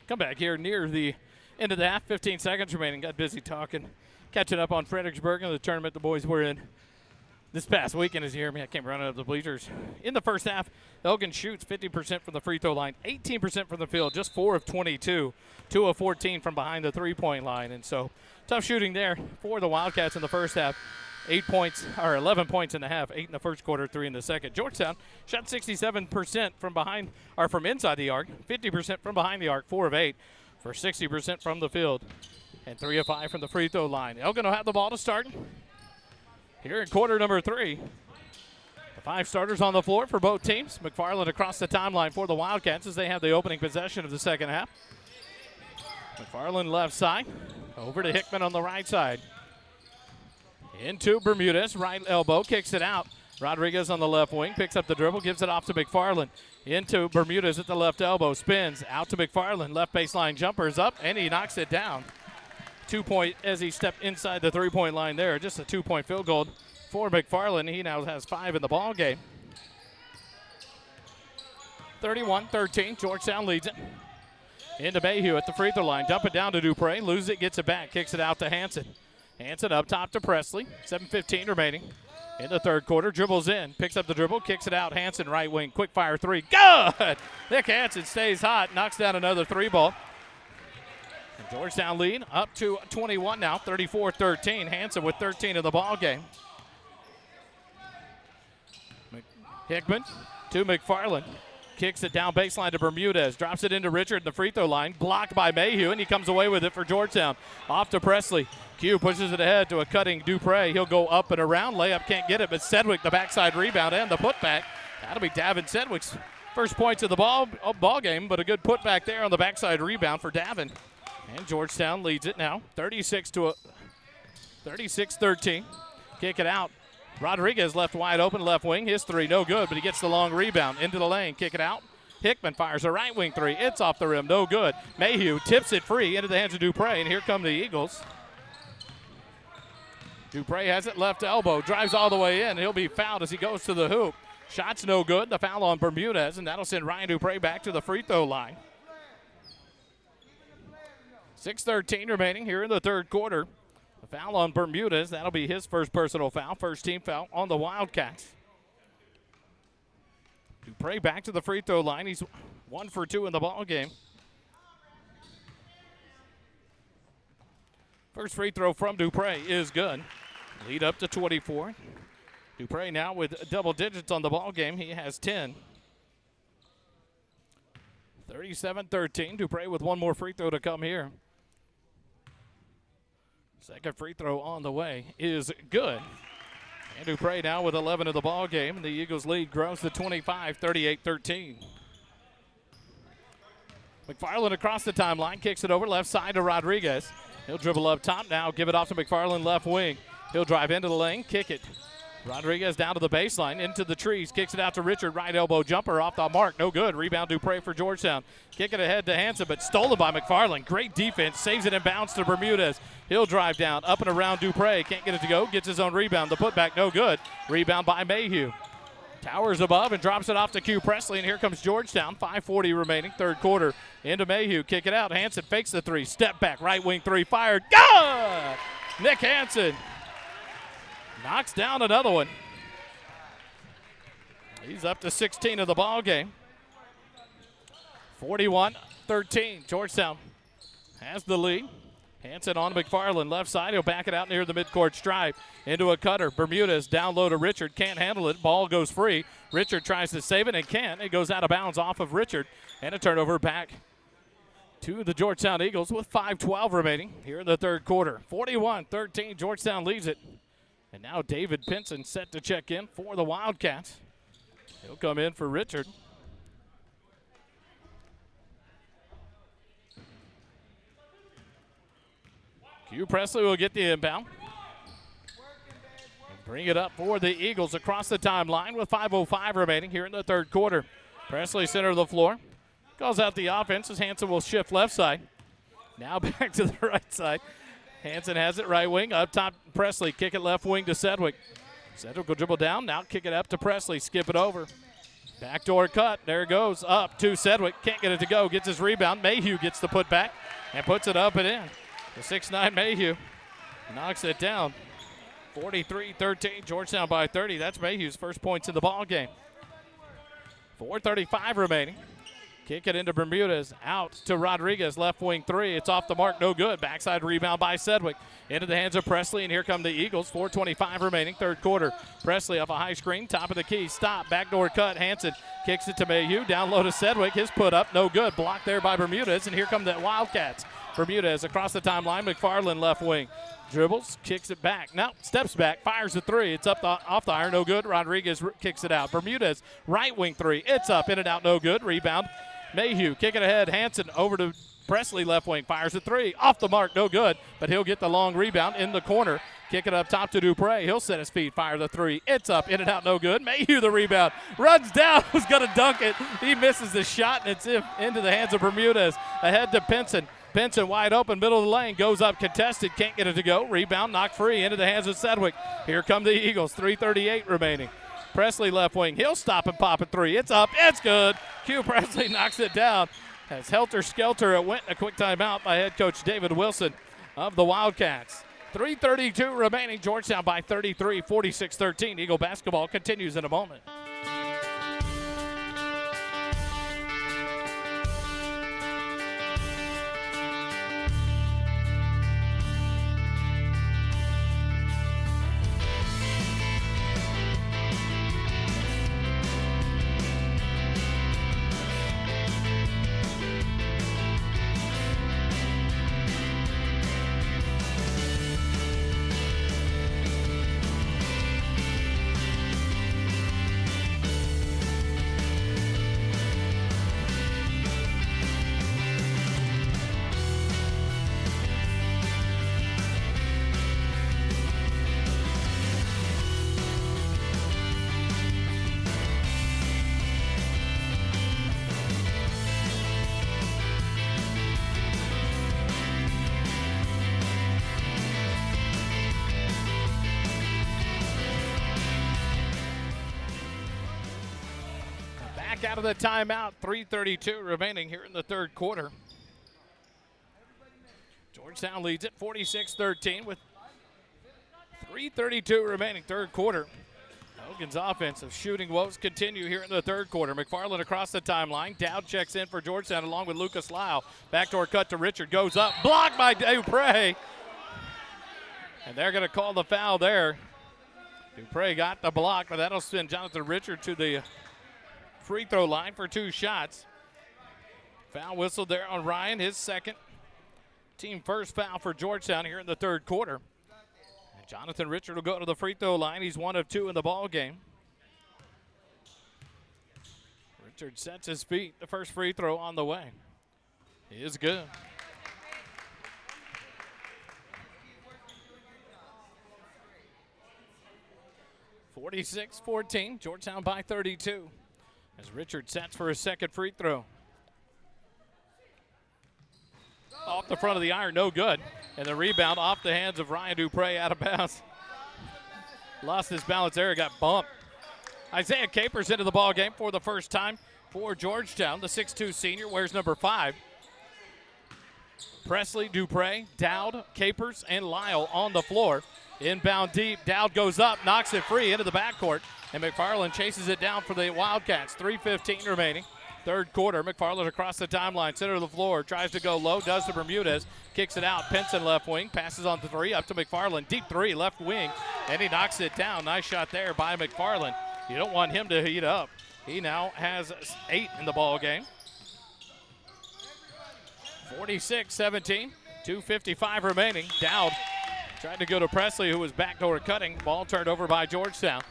Come back here near the end of the half. 15 seconds remaining. Got busy talking, catching up on Fredericksburg and the tournament the boys were in this past weekend. As you hear me, I came running up the bleachers. In the first half, Elgin shoots 50% from the free throw line, 18% from the field, just 4 of 22, 2 of 14 from behind the three-point line. And so tough shooting there for the Wildcats in the first half. 11 points in the half, 8 in the first quarter, 3 in the second. Georgetown shot 67% from inside the arc, 50% from behind the arc, 4 of 8 for 60% from the field, and 3 of 5 from the free throw line. Elgin will have the ball to start here in quarter number 3. The 5 starters on the floor for both teams. McFarland across the timeline for the Wildcats as they have the opening possession of the second half. McFarland left side, over to Hickman on the right side. Into Bermudez, right elbow, kicks it out. Rodriguez on the left wing, picks up the dribble, gives it off to McFarland. Into Bermudez at the left elbow, spins, out to McFarland. Left baseline jumper is up, and he knocks it down. 2-point as he stepped inside the three-point line there. Just a 2-point field goal for McFarland. He now has 5 in the ball game. 31-13, Georgetown leads it. Into Mayhew at the free throw line. Dump it down to Dupre, loses it, gets it back, kicks it out to Hanson. Hanson up top to Presley. 7:15 remaining in the third quarter. Dribbles in, picks up the dribble, kicks it out. Hanson right wing, quick fire 3. Good! Nick Hanson stays hot, knocks down another 3-ball. And Georgetown lead up to 21 now, 34-13. Hanson with 13 in the ball game. Hickman to McFarland. Kicks it down baseline to Bermudez. Drops it into Richard in the free throw line. Blocked by Mayhew, and he comes away with it for Georgetown. Off to Presley. Q pushes it ahead to a cutting Dupre. He'll go up and around. Layup can't get it, but Sedgwick, the backside rebound and the putback. That'll be Davin Sedgwick's first points of the ball game, but a good putback there on the backside rebound for Davin. And Georgetown leads it now, 36-13. Kick it out. Rodriguez left wide open, left wing. His 3, no good, but he gets the long rebound. Into the lane, kick it out. Hickman fires a right wing 3. It's off the rim, no good. Mayhew tips it free into the hands of Dupre, and here come the Eagles. Dupre has it left elbow, drives all the way in. He'll be fouled as he goes to the hoop. Shot's no good. The foul on Bermudez, and that'll send Ryan Dupre back to the free throw line. 6:13 remaining here in the third quarter. The foul on Bermudez, that'll be his first personal foul, first team foul on the Wildcats. Dupre back to the free throw line. He's 1 for 2 in the ball game. First free throw from Dupre is good. Lead up to 24. Dupre now with double digits on the ball game. He has 10. 37-13. Dupre with 1 more free throw to come here. Second free throw on the way is good. And Dupre now with 11 of the ball game. The Eagles lead grows to 25, 38-13. McFarland across the timeline, kicks it over left side to Rodriguez. He'll dribble up top now, give it off to McFarland left wing. He'll drive into the lane, kick it. Rodriguez down to the baseline, into the trees, kicks it out to Richard, right elbow jumper off the mark, no good. Rebound Dupre for Georgetown. Kick it ahead to Hanson, but stolen by McFarland. Great defense, saves it and bounce to Bermudez. He'll drive down, up and around Dupre, can't get it to go, gets his own rebound. The putback, no good. Rebound by Mayhew. Towers above and drops it off to Q Presley, and here comes Georgetown. 5:40 remaining, third quarter. Into Mayhew, kick it out. Hanson fakes the 3, step back, right wing 3, fired. Good! Nick Hanson knocks down another one. He's up to 16 of the ball game. 41-13. Georgetown has the lead. Hanson on McFarland, left side. He'll back it out near the midcourt stripe. Into a cutter. Bermudez down low to Richard. Can't handle it. Ball goes free. Richard tries to save it and can't. It goes out of bounds off of Richard. And a turnover back to the Georgetown Eagles with 5:12 remaining here in the third quarter. 41-13. Georgetown leads it. And now David Pinson set to check in for the Wildcats. He'll come in for Richard. Q Presley will get the inbound. Bring it up for the Eagles across the timeline with 5:05 remaining here in the third quarter. Presley center of the floor. Calls out the offense as Hanson will shift left side. Now back to the right side. Hanson has it right wing. Up top, Presley. Kick it left wing to Sedgwick. Sedgwick will dribble down. Now kick it up to Presley. Skip it over. Backdoor cut. There it goes. Up to Sedgwick. Can't get it to go. Gets his rebound. Mayhew gets the putback and puts it up and in. The 6'9 Mayhew knocks it down. 43-13. Georgetown by 30. That's Mayhew's first points in the ball game. 4:35 remaining. Kick it into Bermudez. Out to Rodriguez. Left wing three. It's off the mark. No good. Backside rebound by Sedgwick. Into the hands of Presley, and here come the Eagles. 4:25 remaining. Third quarter. Presley off a high screen. Top of the key. Stop. Backdoor cut. Hansen kicks it to Mayhew. Down low to Sedgwick. His put up. No good. Blocked there by Bermudez, and here come the Wildcats. Bermudez across the timeline. McFarland left wing. Dribbles, kicks it back. Now steps back, fires a three. It's up off the iron, no good. Rodriguez kicks it out. Bermudez, right wing three. It's up, in and out, no good. Rebound. Mayhew, kick it ahead. Hansen over to Presley, left wing, fires a three. Off the mark, no good. But he'll get the long rebound in the corner. Kick it up top to Dupre. He'll set his feet, fire the three. It's up, in and out, no good. Mayhew the rebound. Runs down, was going to dunk it. He misses the shot, and it's into the hands of Bermudez. Ahead to Pinson. Pinson wide open, middle of the lane, goes up contested, can't get it to go. Rebound, knocked free, into the hands of Sedgwick. Here come the Eagles, 3:38 remaining. Presley left wing, he'll stop and pop a three. It's up, it's good. Q Presley knocks it down. As helter-skelter, it went a quick timeout by head coach David Wilson of the Wildcats. 3:32 remaining, Georgetown by 33, 46-13. Eagle basketball continues in a moment. Out of the timeout, 3:32 remaining here in the third quarter. Georgetown leads it 46-13 with 3:32 remaining, third quarter. Elgin's offensive shooting woes continue here in the third quarter. McFarland across the timeline. Dowd checks in for Georgetown along with Lucas Lyle. Backdoor cut to Richard, goes up, blocked by Dupre. And they're going to call the foul there. Dupre got the block, but that'll send Jonathan Richard to the free throw line for two shots. Foul whistle there on Ryan, his second. Team first foul for Georgetown here in the third quarter. And Jonathan Richard will go to the free throw line. He's one of two in the ball game. Richard sets his feet. The first free throw on the way. He is good. (46-14), Georgetown by 32. As Richard sets for his second free throw. Off the front of the iron, no good. And the rebound off the hands of Ryan Dupre, out of bounds. Lost his balance there, got bumped. Isaiah Capers into the ball game for the first time for Georgetown. The 6'2 senior wears number 5. Presley, Dupre, Dowd, Capers, and Lyle on the floor. Inbound deep, Dowd goes up, knocks it free into the backcourt. And McFarland chases it down for the Wildcats. 3:15 remaining. Third quarter. McFarland across the timeline, center of the floor, tries to go low, does to Bermudez, kicks it out. Pinson left wing, passes on the three, up to McFarland. Deep three, left wing, and he knocks it down. Nice shot there by McFarland. You don't want him to heat up. He now has 8 in the ball game. 46-17, 2:55 remaining. Dowd tried to go to Presley, who was backdoor cutting. Ball turned over by Georgetown.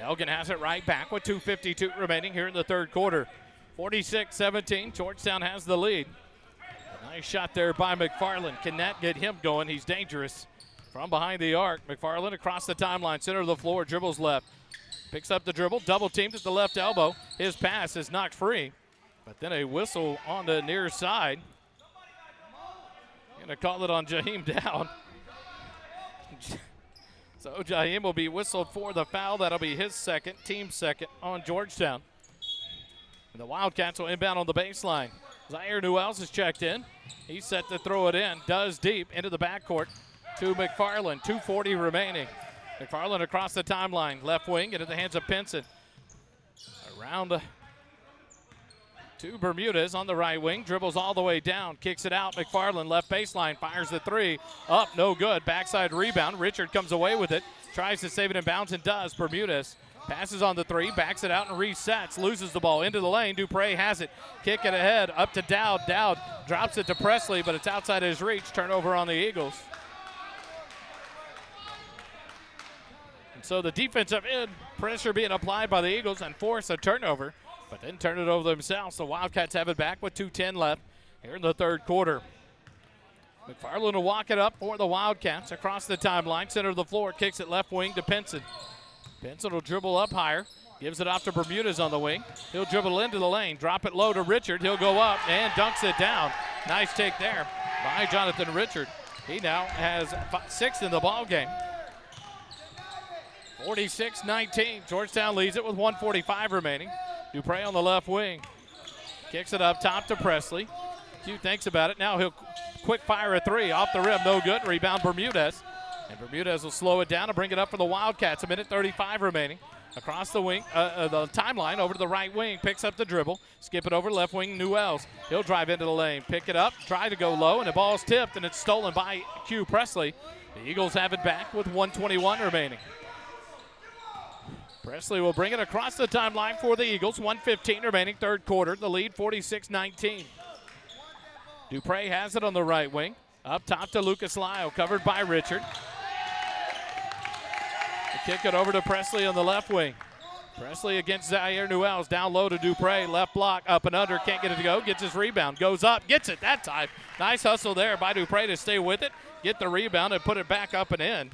Elgin has it right back with 2:52 remaining here in the third quarter. 46-17, Georgetown has the lead. A nice shot there by McFarland. Can that get him going? He's dangerous. From behind the arc, McFarland across the timeline, center of the floor, dribbles left. Picks up the dribble, double teamed at the left elbow. His pass is knocked free, but then a whistle on the near side. Gonna call it on Jaheim Dowd. So Jaheim will be whistled for the foul. That'll be his second, team second on Georgetown. And the Wildcats will inbound on the baseline. Zaire Newells is checked in. He's set to throw it in. Does deep into the backcourt to McFarland. 2:40 remaining. McFarland across the timeline. Left wing into the hands of Pinson. Around to Bermudez on the right wing. Dribbles all the way down. Kicks it out. McFarland left baseline. Fires the three. Up, no good. Backside rebound. Richard comes away with it. Tries to save it in bounds and does. Bermudez passes on the three. Backs it out and resets. Loses the ball into the lane. Dupre has it. Kick it ahead. Up to Dowd. Dowd drops it to Presley, but it's outside his reach. Turnover on the Eagles. So the defensive end pressure being applied by the Eagles and force a turnover, but then turn it over themselves. The Wildcats have it back with 2:10 left here in the third quarter. McFarland will walk it up for the Wildcats across the timeline, center of the floor, kicks it left wing to Pinson. Pinson will dribble up higher, gives it off to Bermudez on the wing. He'll dribble into the lane, drop it low to Richard. He'll go up and dunks it down. Nice take there by Jonathan Richard. He now has 6 in the ball game. 46-19. Georgetown leads it with 1:45 remaining. Dupre on the left wing. Kicks it up top to Presley. Q thinks about it. Now he'll quick fire a three. Off the rim, no good. Rebound Bermudez. And Bermudez will slow it down and bring it up for the Wildcats. 1:35 remaining. Across the wing, the timeline over to the right wing. Picks up the dribble. Skip it over left wing, Newells. He'll drive into the lane. Pick it up. Try to go low, and the ball's tipped, and it's stolen by Q Presley. The Eagles have it back with 1:21 remaining. Presley will bring it across the timeline for the Eagles. 1:15 remaining, third quarter. The lead 46-19. Dupre has it on the right wing. Up top to Lucas Lyle, covered by Richard. They kick it over to Presley on the left wing. Presley against Zaire Newells. Down low to Dupre. Left block, up and under. Can't get it to go. Gets his rebound. Goes up. Gets it that time. Nice hustle there by Dupre to stay with it. Get the rebound and put it back up and in.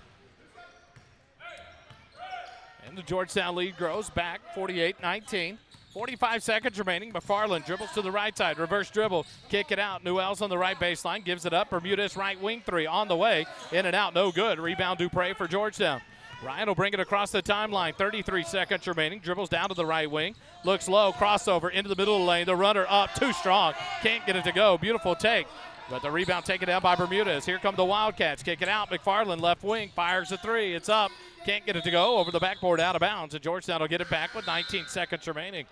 And the Georgetown lead grows back, 48-19. 45 seconds remaining. McFarland dribbles to the right side. Reverse dribble. Kick it out. Newells on the right baseline. Gives it up. Bermudez right wing three on the way. In and out. No good. Rebound Dupre for Georgetown. Ryan will bring it across the timeline. 33 seconds remaining. Dribbles down to the right wing. Looks low. Crossover into the middle of the lane. The runner up. Too strong. Can't get it to go. Beautiful take. But the rebound taken down by Bermudez. Here come the Wildcats. Kick it out. McFarland left wing. Fires a three. It's up. Can't get it to go. Over the backboard out of bounds. And Georgetown will get it back with 19 seconds remaining.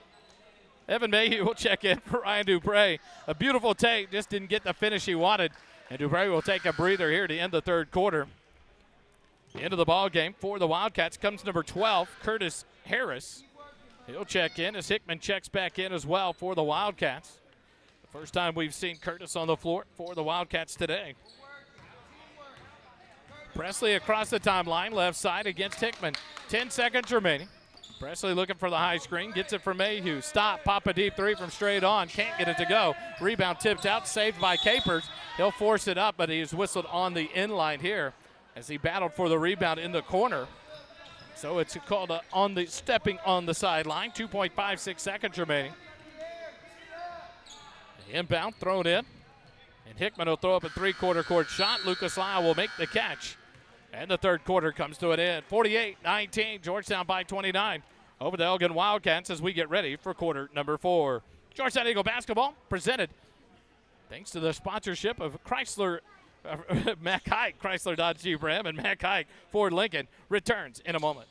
Evan Mayhew will check in for Ryan Dupre. A beautiful take. Just didn't get the finish he wanted. And Dupre will take a breather here to end the third quarter. The end of the ball game for the Wildcats comes number 12, Curtis Harris. He'll check in as Hickman checks back in as well for the Wildcats. The first time we've seen Curtis on the floor for the Wildcats today. Presley across the timeline, left side against Hickman. 10 seconds remaining. Presley looking for the high screen, gets it from Mayhew. Stop, pop a deep three from straight on, can't get it to go. Rebound tipped out, saved by Capers. He'll force it up, but he's whistled on the inline here as he battled for the rebound in the corner. So it's called on the stepping on the sideline. 2.56 seconds remaining. The inbound thrown in, and Hickman will throw up a three-quarter court shot. Lucas Lyle will make the catch. And the third quarter comes to an end. 48-19, Georgetown by 29 over the Elgin Wildcats as we get ready for quarter number 4. Georgetown Eagle basketball presented thanks to the sponsorship of Chrysler, Mack Hike, Chrysler Dodge Jeep Ram, and Mack Hike Ford Lincoln returns in a moment.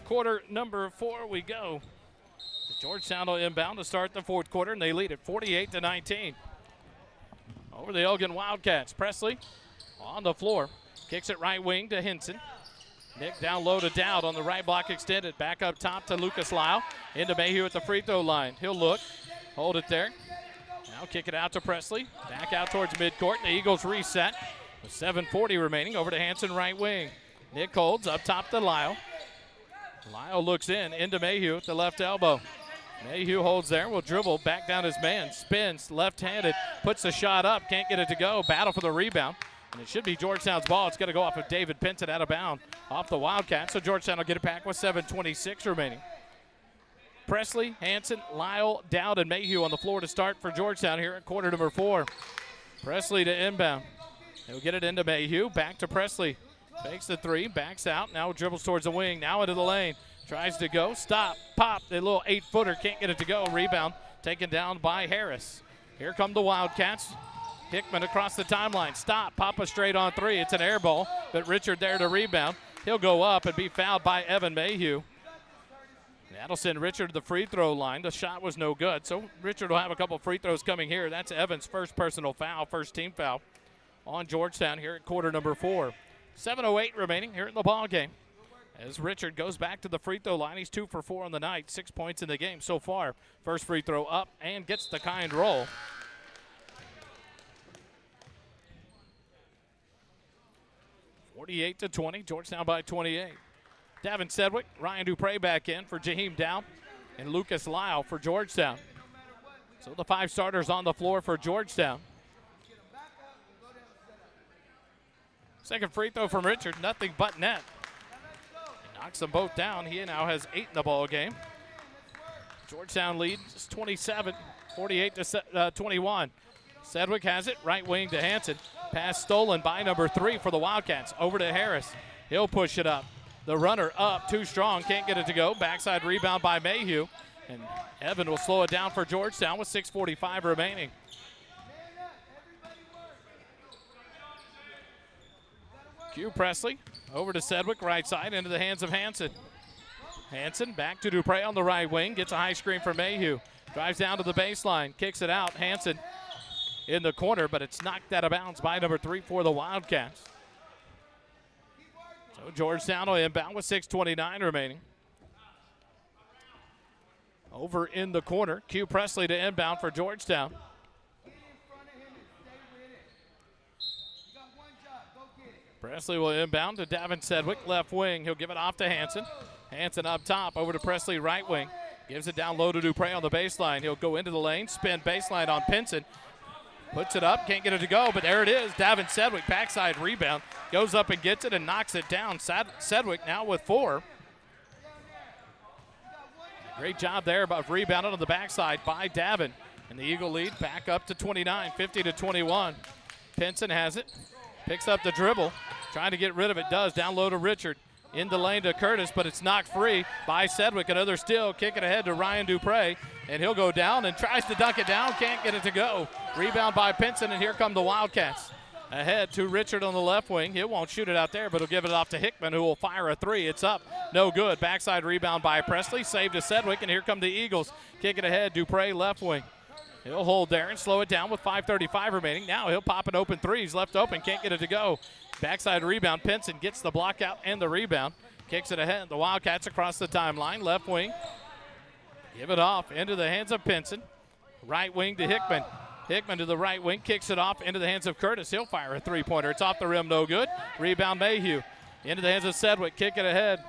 Quarter number 4 we go. The Georgetown will inbound to start the fourth quarter, and they lead it 48-19. Over the Elgin Wildcats. Presley on the floor. Kicks it right wing to Henson. Nick down low to Dowd on the right block extended. Back up top to Lucas Lyle. Into Mayhew at the free throw line. He'll look. Hold it there. Now kick it out to Presley. Back out towards midcourt. The Eagles reset. With 7:40 remaining. Over to Hanson right wing. Nick holds up top to Lyle. Lyle looks into Mayhew at the left elbow. Mayhew holds there, will dribble, back down his man, spins, left-handed, puts the shot up, can't get it to go, battle for the rebound. And it should be Georgetown's ball. It's going to go off of David Pinson out of bounds off the Wildcats, so Georgetown will get it back with 7:26 remaining. Presley, Hanson, Lyle, Dowd, and Mayhew on the floor to start for Georgetown here at quarter number 4. Presley to inbound. He'll get it into Mayhew, back to Presley. Fakes the three, backs out, now dribbles towards the wing, now into the lane. Tries to go, stop, pop, the little 8-footer, can't get it to go. Rebound taken down by Harris. Here come the Wildcats. Hickman across the timeline, stop, Papa straight on three. It's an air ball, but Richard there to rebound. He'll go up and be fouled by Evan Mayhew. That'll send Richard to the free throw line. The shot was no good, so Richard will have a couple free throws coming here. That's Evan's first personal foul, first team foul on Georgetown here at quarter number 4. 7:08 remaining here in the ball game. As Richard goes back to the free throw line, he's 2 for 4 on the night, 6 points in the game so far. First free throw up and gets the kind roll. (48-20), Georgetown by 28. Davin Sedgwick, Ryan Dupre back in for Jaheim Dowd, and Lucas Lyle for Georgetown. So the 5 starters on the floor for Georgetown. Second free throw from Richard, nothing but net. He knocks them both down. He now has 8 in the ball game. Georgetown leads 27, 48-21. Sedgwick has it, right wing to Hanson. Pass stolen by number 3 for the Wildcats. Over to Harris. He'll push it up. The runner up, too strong, can't get it to go. Backside rebound by Mayhew. And Evan will slow it down for Georgetown with 6:45 remaining. Q Presley over to Sedgwick, right side, into the hands of Hanson. Hanson back to Dupre on the right wing, gets a high screen for Mayhew. Drives down to the baseline, kicks it out. Hanson in the corner, but it's knocked out of bounds by number 3 for the Wildcats. So Georgetown will inbound with 6:29 remaining. Over in the corner, Q Presley to inbound for Georgetown. Presley will inbound to Davin Sedgwick, left wing. He'll give it off to Hanson. Hanson up top, over to Presley, right wing. Gives it down low to Dupre on the baseline. He'll go into the lane, spin baseline on Pinson. Puts it up, can't get it to go, but there it is. Davin Sedgwick, backside rebound. Goes up and gets it and knocks it down. Sedgwick now with 4. Great job there of rebounding on the backside by Davin. And the Eagle lead back up to 29, 50-21. Pinson has it. Picks up the dribble, trying to get rid of it, does. Down low to Richard, in the lane to Curtis, but it's knocked free by Sedgwick. Another steal, kick it ahead to Ryan Dupre, and he'll go down and tries to dunk it down, can't get it to go. Rebound by Pinson, and here come the Wildcats. Ahead to Richard on the left wing. He won't shoot it out there, but he'll give it off to Hickman, who will fire a 3. It's up, no good. Backside rebound by Presley, save to Sedgwick, and here come the Eagles. Kick it ahead, Dupre left wing. He'll hold there and slow it down with 5:35 remaining. Now he'll pop an open 3. He's left open, can't get it to go. Backside rebound, Pinson gets the block out and the rebound. Kicks it ahead, the Wildcats across the timeline, left wing. Give it off into the hands of Pinson. Right wing to Hickman. Hickman to the right wing, kicks it off into the hands of Curtis. He'll fire a 3-pointer. It's off the rim, no good. Rebound Mayhew. Into the hands of Sedgwick, kick it ahead.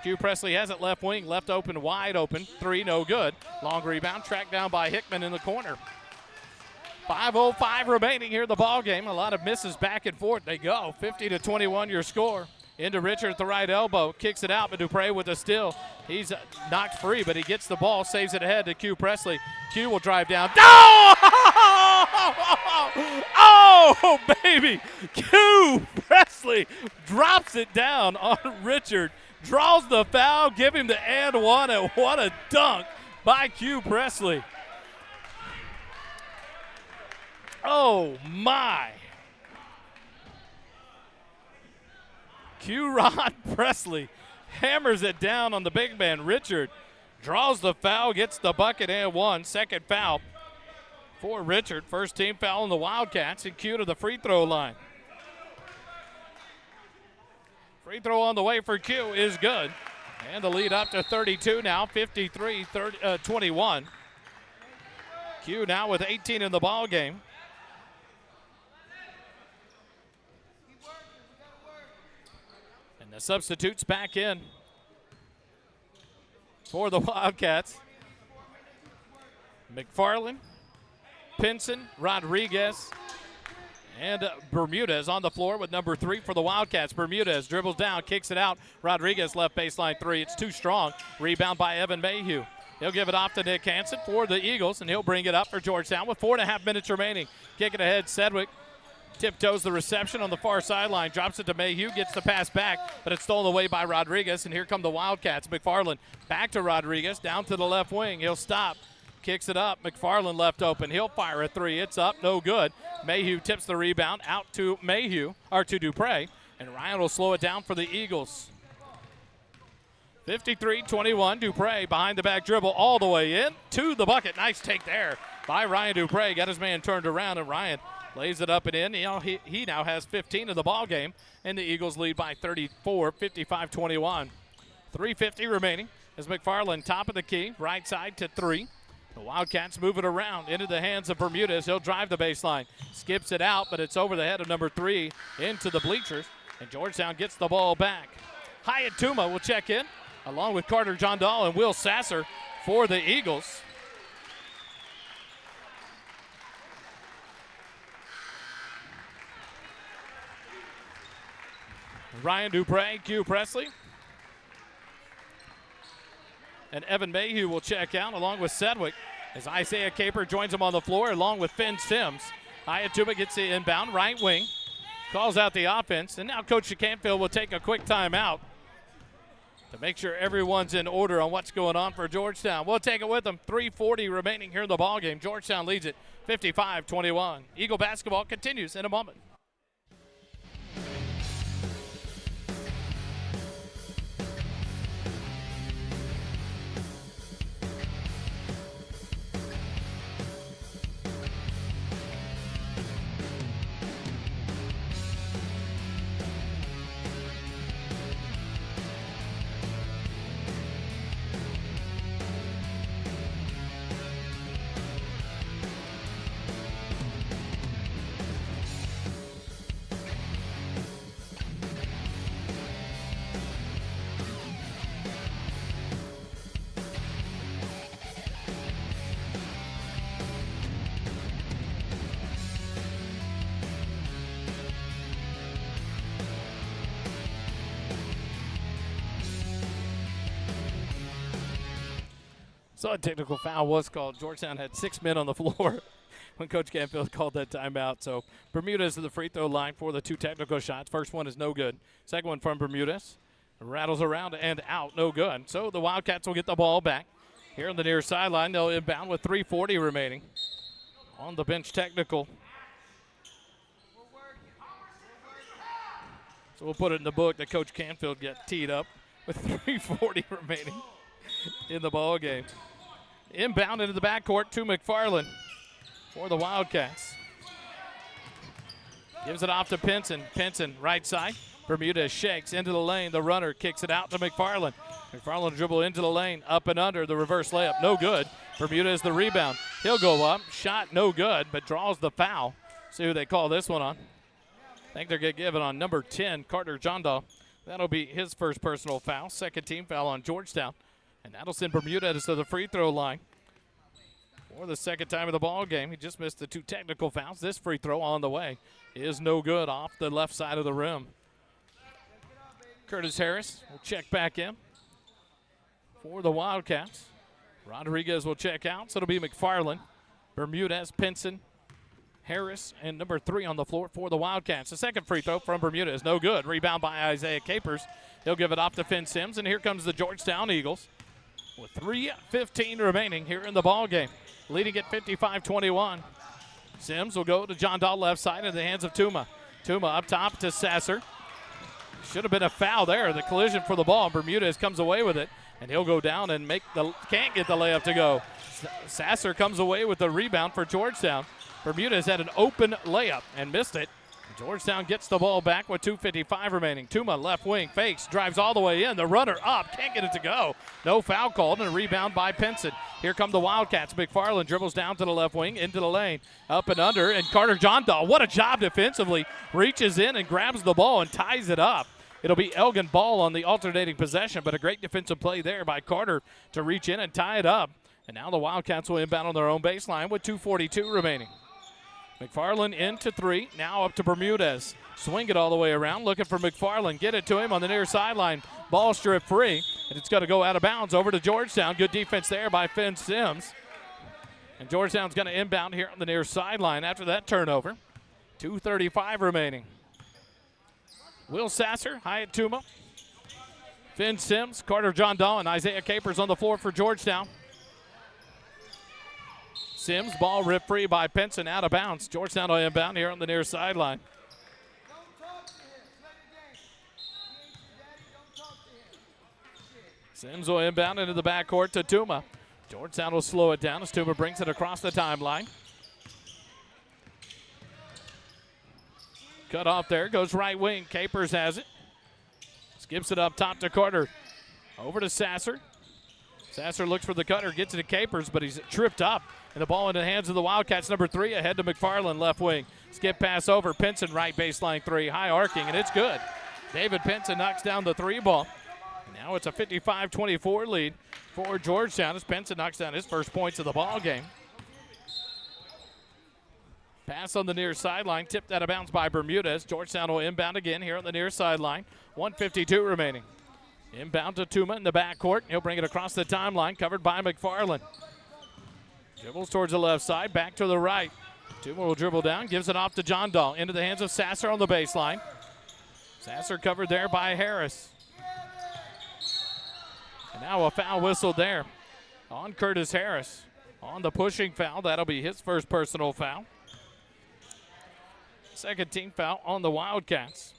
Q Presley has it left wing, left open, wide open. 3, no good. Long rebound, tracked down by Hickman in the corner. 5:05 remaining here in the ball game. A lot of misses back and forth. They go 50-21 your score. Into Richard at the right elbow, kicks it out, but Dupre with a steal. He's knocked free, but he gets the ball, saves it ahead to Q Presley. Q will drive down. Oh, baby! Q Presley drops it down on Richard. Draws the foul, give him the and one, and what a dunk by Q Presley. Oh, my. Q Rod Presley hammers it down on the big man, Richard. Draws the foul, gets the bucket and one. Second foul for Richard. First team foul on the Wildcats, and Q to the free throw line. Free throw on the way for Q is good. And the lead up to 32 now, 53-21. Q now with 18 in the ball game. And the substitutes back in for the Wildcats. McFarland, Pinson, Rodriguez, and Bermudez on the floor with number 3 for the Wildcats. Bermudez dribbles down, kicks it out. Rodriguez left baseline 3. It's too strong. Rebound by Evan Mayhew. He'll give it off to Nick Hansen for the Eagles, and he'll bring it up for Georgetown with 4.5 minutes remaining. Kick it ahead, Sedgwick. Tiptoes the reception on the far sideline, drops it to Mayhew, gets the pass back, but it's stolen away by Rodriguez, and here come the Wildcats. McFarland back to Rodriguez, down to the left wing. He'll stop, kicks it up. McFarland left open. He'll fire a 3. It's up, no good. Mayhew tips the rebound out to to Dupre, and Ryan will slow it down for the Eagles. 53-21, Dupre behind the back dribble all the way in to the bucket. Nice take there by Ryan Dupre. Got his man turned around, and Ryan lays it up and in. He now has 15 in the ball game, and the Eagles lead by 34, 55-21. 3:50 remaining as McFarland top of the key, right side to 3. The Wildcats move it around into the hands of Bermudez. He'll drive the baseline, skips it out, but it's over the head of number 3 into the bleachers, and Georgetown gets the ball back. Hyatt Tuma will check in, along with Carter John Dahl and Will Sasser for the Eagles. Ryan Dupre, Q Presley, and Evan Mayhew will check out along with Sedgwick as Isaiah Caper joins him on the floor along with Finn Sims. Hayatuma gets the inbound, right wing, calls out the offense, and now Coach Canfield will take a quick timeout to make sure everyone's in order on what's going on for Georgetown. We'll take it with them. 3:40 remaining here in the ballgame. Georgetown leads it 55-21. Eagle basketball continues in a moment. So a technical foul was called. Georgetown had 6 men on the floor when Coach Canfield called that timeout. So Bermudez to the free throw line for the 2 technical shots. First one is no good. Second one from Bermudez. Rattles around and out, no good. So the Wildcats will get the ball back. Here on the near sideline, they'll inbound with 3:40 remaining. On the bench technical. So we'll put it in the book that Coach Canfield got teed up with 3:40 remaining in the ball game. Inbound into the backcourt to McFarland for the Wildcats. Gives it off to Pinson. Pinson, right side. Bermudez shakes into the lane. The runner kicks it out to McFarland. McFarland dribble into the lane, up and under. The reverse layup, no good. Bermudez the rebound. He'll go up. Shot no good, but draws the foul. See who they call this one on. I think they're going to give it on number 10, Carter Jondal. That'll be his first personal foul. Second team foul on Georgetown. And that'll send Bermudez to the free throw line for the second time of the ball game. He just missed the 2 technical fouls. This free throw on the way is no good off the left side of the rim. Curtis Harris will check back in for the Wildcats. Rodriguez will check out, so it'll be McFarland, Bermudez, Pinson, Harris, and number 3 on the floor for the Wildcats. The second free throw from Bermudez, no good. Rebound by Isaiah Capers. He'll give it off to Finn Sims, and here comes the Georgetown Eagles with 3:15 remaining here in the ball game, leading at 55-21. Sims will go to John Dahl left side in the hands of Tuma. Tuma up top to Sasser. Should have been a foul there. The collision for the ball. Bermudez comes away with it. and he'll go down and can't get the layup to go. Sasser comes away with the rebound for Georgetown. Bermudez had an open layup and missed it. Georgetown gets the ball back with 2:55 remaining. Tuma left wing fakes, drives all the way in. The runner up, can't get it to go. No foul called, and a rebound by Pinson. Here come the Wildcats. McFarland dribbles down to the left wing, into the lane, up and under, and Carter John-Dahl, what a job defensively, reaches in and grabs the ball and ties it up. It'll be Elgin ball on the alternating possession, but a great defensive play there by Carter to reach in and tie it up. And now the Wildcats will inbound on their own baseline with 2:42 remaining. McFarland into three, now up to Bermudez. Swing it all the way around, looking for McFarland. Get it to him on the near sideline. Ball stripped free, and it's going to go out of bounds over to Georgetown. Good defense there by Finn Sims. And Georgetown's going to inbound here on the near sideline after that turnover. 2:35 remaining. Will Sasser, Hyatt Tuma, Finn Sims, Carter John-Dahl, and Isaiah Capers on the floor for Georgetown. Sims, ball ripped free by Pinson, out of bounds. Georgetown will inbound here on the near sideline. Sims will inbound into the backcourt to Tuma. Georgetown will slow it down as Tuma brings it across the timeline. Cut off there, goes right wing. Capers has it. Skips it up top to Carter. Over to Sasser. Sasser looks for the cutter, gets it to Capers, but he's tripped up. And the ball in the hands of the Wildcats, number 3, ahead to McFarland, left wing. Skip pass over, Pinson, right baseline 3, high arcing, and it's good. David Pinson knocks down the 3 ball. And now it's a 55-24 lead for Georgetown as Pinson knocks down his first points of the ball game. Pass on the near sideline, tipped out of bounds by Bermudez. Georgetown will inbound again here on the near sideline. 1:52 remaining. Inbound to Tuma in the backcourt. He'll bring it across the timeline, covered by McFarland. Dribbles towards the left side, back to the right. Tuma will dribble down, gives it off to John-Dahl. Into the hands of Sasser on the baseline. Sasser covered there by Harris. And now a foul whistle there on Curtis Harris. On the pushing foul, that'll be his first personal foul. Second team foul on the Wildcats.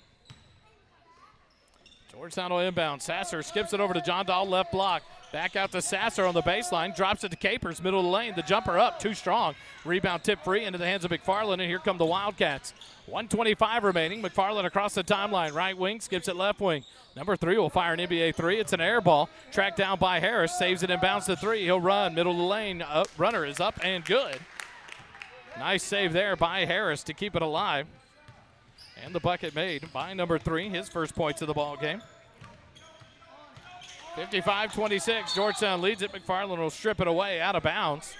Georgetown will inbound. Sasser skips it over to John-Dahl, left block. Back out to Sasser on the baseline. Drops it to Capers, middle of the lane. The jumper up, too strong. Rebound tip free into the hands of McFarland, and here come the Wildcats. 1:25 remaining. McFarland across the timeline. Right wing, skips it left wing. Number 3 will fire an NBA 3. It's an air ball. Tracked down by Harris. Saves it and bounce to 3. He'll run. Middle of the lane. Runner is up and good. Nice save there by Harris to keep it alive. And the bucket made by number 3. His first points of the ball game. 55-26, Georgetown leads it. McFarland will strip it away, out of bounds.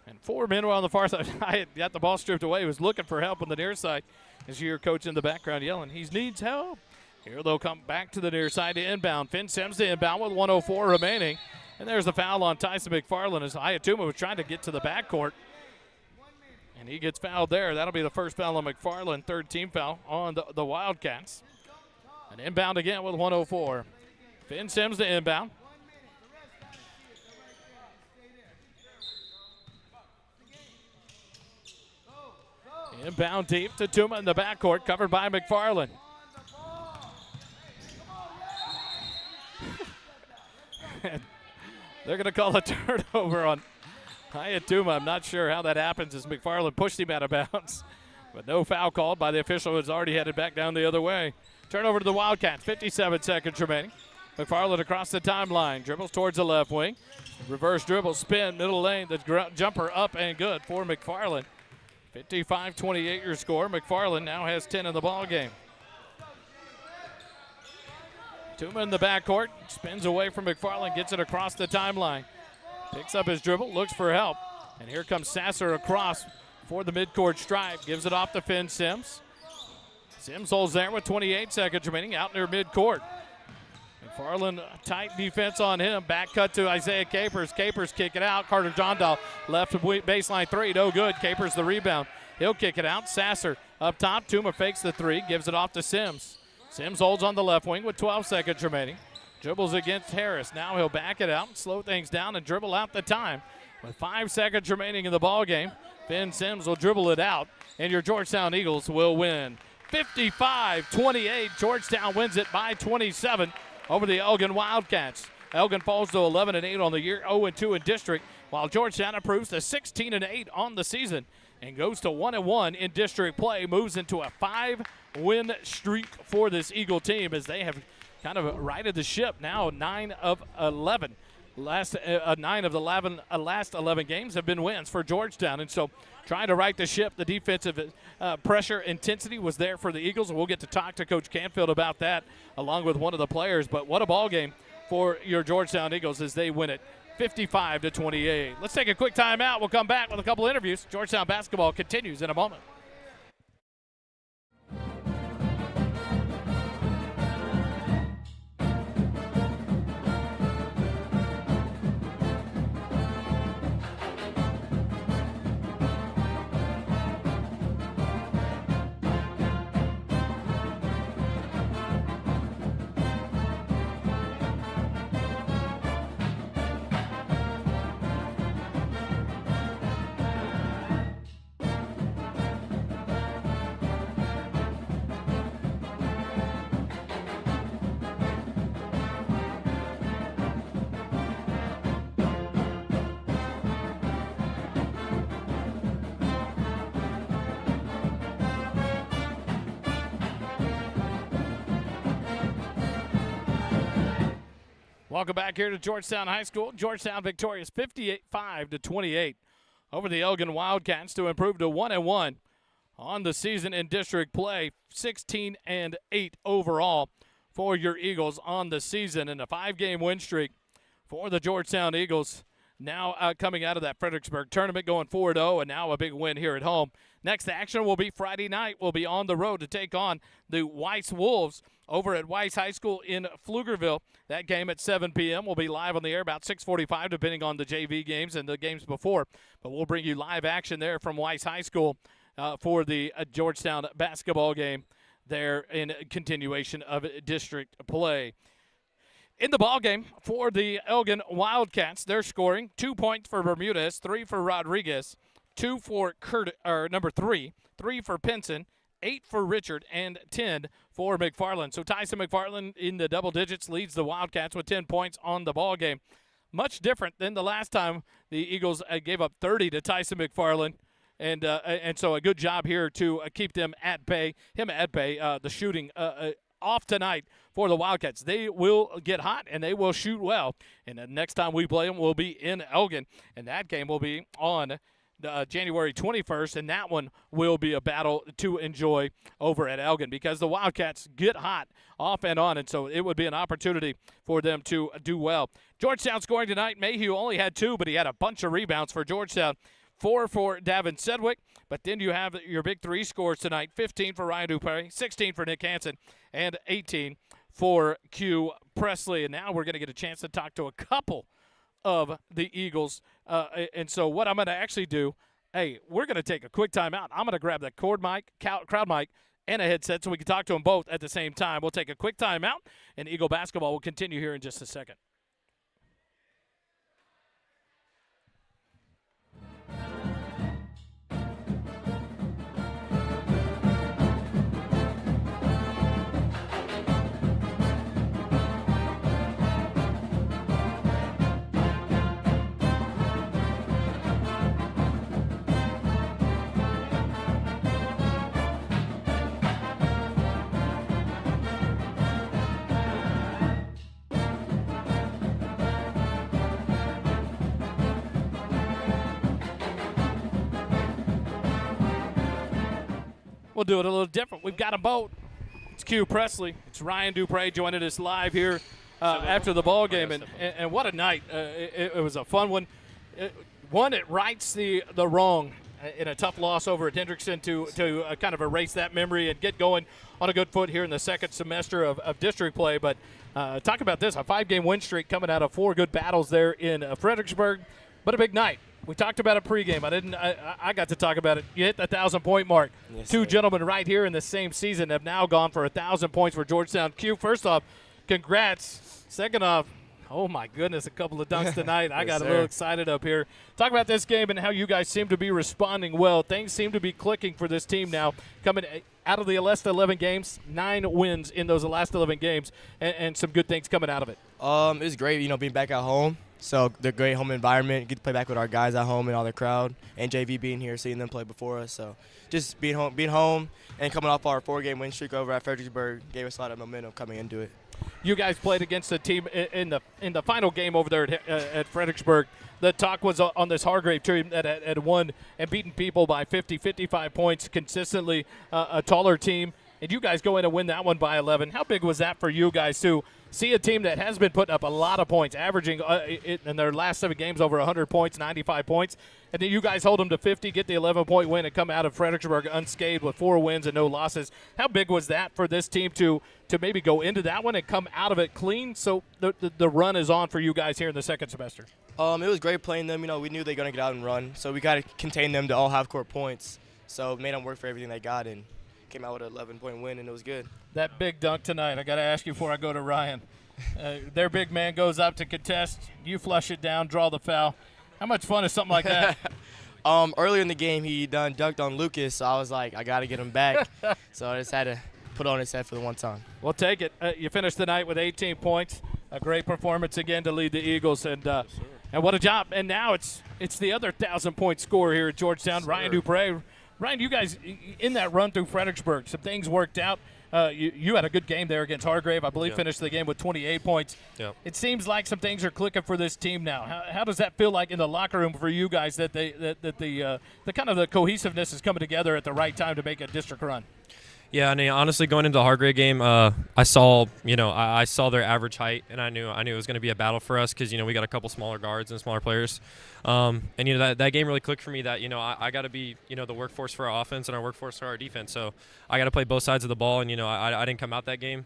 And 4 men were on the far side. I got the ball stripped away. He was looking for help on the near side. As you hear coach in the background yelling, he needs help. Here they'll come back to the near side to inbound. Finn Sims to inbound with 1:04 remaining. And there's the foul on Tyson McFarland as Hayatuma was trying to get to the backcourt. And he gets fouled there. That'll be the first foul on McFarland, third team foul on the Wildcats. An inbound again with 1:04. Finn Sims to inbound. Inbound deep to Tuma in the backcourt, covered by McFarland. They're going to call a turnover on Hyatt Tuma. I'm not sure how that happens as McFarland pushed him out of bounds. But no foul called by the official who's already headed back down the other way. Turnover to the Wildcats, 57 seconds remaining. McFarland across the timeline, dribbles towards the left wing. Reverse dribble, spin, middle lane, the jumper up and good for McFarland. 55-28 your score. McFarland now has 10 in the ball game. Tuma in the backcourt, spins away from McFarland, gets it across the timeline. Picks up his dribble, looks for help. And here comes Sasser across for the midcourt stripe. Gives it off to Finn Sims. Sims holds there with 28 seconds remaining out near midcourt. McFarland, tight defense on him. Back cut to Isaiah Capers. Capers kick it out. Carter John-Dahl left baseline 3. No good. Capers the rebound. He'll kick it out. Sasser up top. Tuma fakes the 3. Gives it off to Sims. Sims holds on the left wing with 12 seconds remaining. Dribbles against Harris. Now he'll back it out, slow things down, and dribble out the time. With 5 seconds remaining in the ball game, Finn Sims will dribble it out, and your Georgetown Eagles will win. 55-28. Georgetown wins it by 27. over the Elgin Wildcats. Elgin falls to 11-8 on the year, 0-2 in district, while Georgetown improves to 16-8 on the season and goes to 1-1 in district play, moves into a 5-win streak for this Eagle team as they have kind of righted the ship now. 9 of 11. Last 9 of the last 11 games have been wins for Georgetown, and so trying to right the ship. The defensive pressure intensity was there for the Eagles, and we'll get to talk to Coach Canfield about that along with one of the players. But what a ball game for your Georgetown Eagles as they win it 55-28. Let's take a quick timeout. We'll come back with a couple interviews. Georgetown basketball continues in a moment. Welcome back here to Georgetown High School. Georgetown victorious 55-28 over the Elgin Wildcats to improve to 1-1 on the season in district play. 16-8 overall for your Eagles on the season, and a 5-game win streak for the Georgetown Eagles. Now coming out of that Fredericksburg tournament, going 4-0, and now a big win here at home. Next action will be Friday night. We'll be on the road to take on the Weiss Wolves over at Weiss High School in Pflugerville. That game at 7 p.m. will be live on the air about 6:45, depending on the JV games and the games before. But we'll bring you live action there from Weiss High School for the Georgetown basketball game there in continuation of district play. In the ball game for the Elgin Wildcats, they're scoring 2 points for Bermudez, 3 for Rodriguez, 2 for number 3 for Pinson, 8 for Richard, and 10 for McFarland. So Tyson McFarland in the double digits leads the Wildcats with 10 points on the ball game. Much different than the last time the Eagles gave up 30 to Tyson McFarland. And so a good job here to keep them at bay. The shooting off tonight for the Wildcats. They will get hot, and they will shoot well. And the next time we play them will be in Elgin, and that game will be on January 21st, and that one will be a battle to enjoy over at Elgin because the Wildcats get hot off and on, and so it would be an opportunity for them to do well. Georgetown scoring tonight. Mayhew only had 2, but he had a bunch of rebounds for Georgetown. 4 for Davin Sedgwick, but then you have your big 3 scores tonight, 15 for Ryan Dupre, 16 for Nick Hansen, and 18 for Q Presley. And now we're going to get a chance to talk to a couple of the Eagles. And so what I'm going to actually do, we're going to take a quick timeout. I'm going to grab that crowd mic, and a headset so we can talk to them both at the same time. We'll take a quick timeout, and Eagle basketball will continue here in just a second. We'll do it a little different. We've got a boat. It's Q Presley. It's Ryan Dupre joining us live here after the ball game, and what a night! It was a fun one. It rights the wrong in a tough loss over at Hendrickson to kind of erase that memory and get going on a good foot here in the second semester of district play. But talk about this, a 5-game win streak coming out of 4 good battles there in Fredericksburg, but a big night. We talked about it pregame. I got to talk about it. You hit the 1,000-point mark. Yes, 2 gentlemen right here in the same season have now gone for 1,000 points for Georgetown. Q, first off, congrats. Second off, oh my goodness, a couple of dunks tonight. I got a little excited up here. Talk about this game and how you guys seem to be responding well. Things seem to be clicking for this team now, coming out of the last 11 games, 9 wins in those last 11 games, and some good things coming out of it. It was great, being back at home. So the great home environment, get to play back with our guys at home and all the crowd, and JV being here, seeing them play before us. So just being home, and coming off our 4-game win streak over at Fredericksburg gave us a lot of momentum coming into it. You guys played against a team in the final game over there at Fredericksburg. The talk was on this Hargrave team that had won and beaten people by 50, 55 points consistently, a taller team. And you guys go in and win that one by 11. How big was that for you guys to see a team that has been putting up a lot of points, averaging in their last 7 games over 100 points, 95 points, and then you guys hold them to 50, get the 11-point win, and come out of Fredericksburg unscathed with 4 wins and no losses? How big was that for this team to maybe go into that one and come out of it clean? So the run is on for you guys here in the second semester. It was great playing them. We knew they were going to get out and run, so we got to contain them to all half-court points. So made them work for everything they got and came out with an 11-point win, and it was good. That big dunk tonight, I got to ask you before I go to Ryan. Their big man goes up to contest. You flush it down, draw the foul. How much fun is something like that? Earlier in the game, he dunked on Lucas, so I was like, I got to get him back. So I just had to put it on his head for the one time. We'll take it. You finished the night with 18 points. A great performance again to lead the Eagles, and what a job. And now it's the other 1,000-point scorer here at Georgetown, Ryan Dupre. Ryan, you guys, in that run through Fredericksburg, some things worked out. You had a good game there against Hargrave. I believe finished the game with 28 points. Yep. It seems like some things are clicking for this team now. How does that feel like in the locker room for you guys that the kind of the cohesiveness is coming together at the right time to make a district run? Yeah, and honestly, going into the Hargrave game, I saw their average height, and I knew it was going to be a battle for us because we got a couple smaller guards and smaller players, and that game really clicked for me that I got to be the workforce for our offense and our workforce for our defense. So I got to play both sides of the ball, and I didn't come out that game.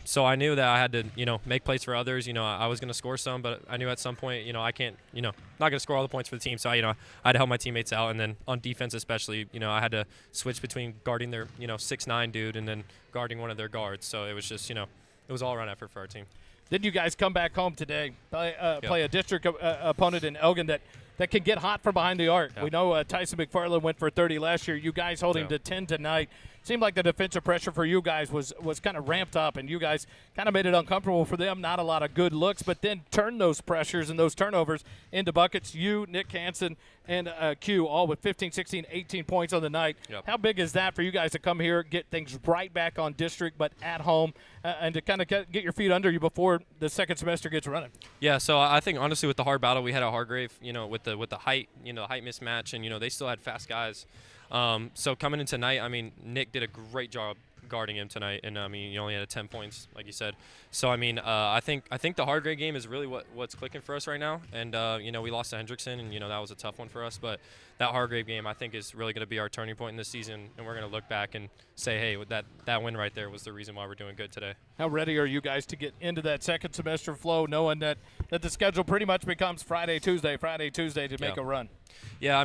So I knew that I had to, make plays for others. I was going to score some, but I knew at some point, I can't, not going to score all the points for the team. So, I had to help my teammates out. And then on defense especially, I had to switch between guarding their, 6'9" dude and then guarding one of their guards. So it was just, it was all-around effort for our team. Then you guys come back home today, play a district opponent in Elgin that can get hot from behind the arc. Yeah. We know Tyson McFarland went for 30 last year. You guys holding to 10 tonight. Seemed like the defensive pressure for you guys was kind of ramped up, and you guys kind of made it uncomfortable for them. Not a lot of good looks, but then turned those pressures and those turnovers into buckets. You, Nick Hansen, and Q all with 15, 16, 18 points on the night. Yep. How big is that for you guys to come here, get things right back on district, but at home, and to kind of get your feet under you before the second semester gets running? Yeah, so I think honestly with the hard battle we had at Hargrave, with the height, height mismatch, and they still had fast guys. So coming in tonight, Nick did a great job guarding him tonight, and you only had 10 points, like you said. So I think the Hargrave game is really what's clicking for us right now. And we lost to Hendrickson, and that was a tough one for us. But that Hargrave game, I think, is really going to be our turning point in this season, and we're going to look back and say, hey, that win right there was the reason why we're doing good today. How ready are you guys to get into that second semester flow, knowing that the schedule pretty much becomes Friday, Tuesday to make a run? Yeah,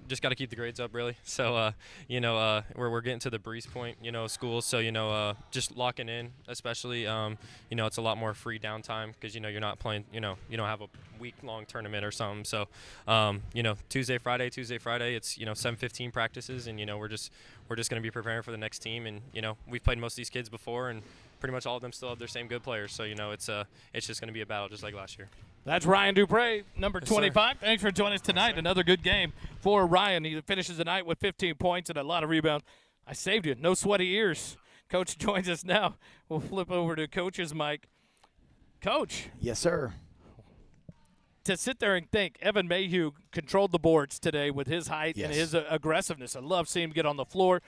just got to keep the grades up, really. So, we're getting to the breeze point, schools. So, just locking in, especially, it's a lot more free downtime because, you're not playing, you don't have a week-long tournament or something. So, Tuesday, Friday, it's, 7:15 practices, and, we're just going to be preparing for the next team. And, we've played most of these kids before, and pretty much all of them still have their same good players. So, it's just going to be a battle just like last year. That's Ryan Dupre, number 25. Sir. Thanks for joining us tonight. Another good game for Ryan. He finishes the night with 15 points and a lot of rebounds. I saved you. No sweaty ears. Coach joins us now. We'll flip over to Coach's mic. Coach. Yes, sir. To sit there and think Evan Mayhew controlled the boards today with his height Yes. and his aggressiveness. I love seeing him get on the floor.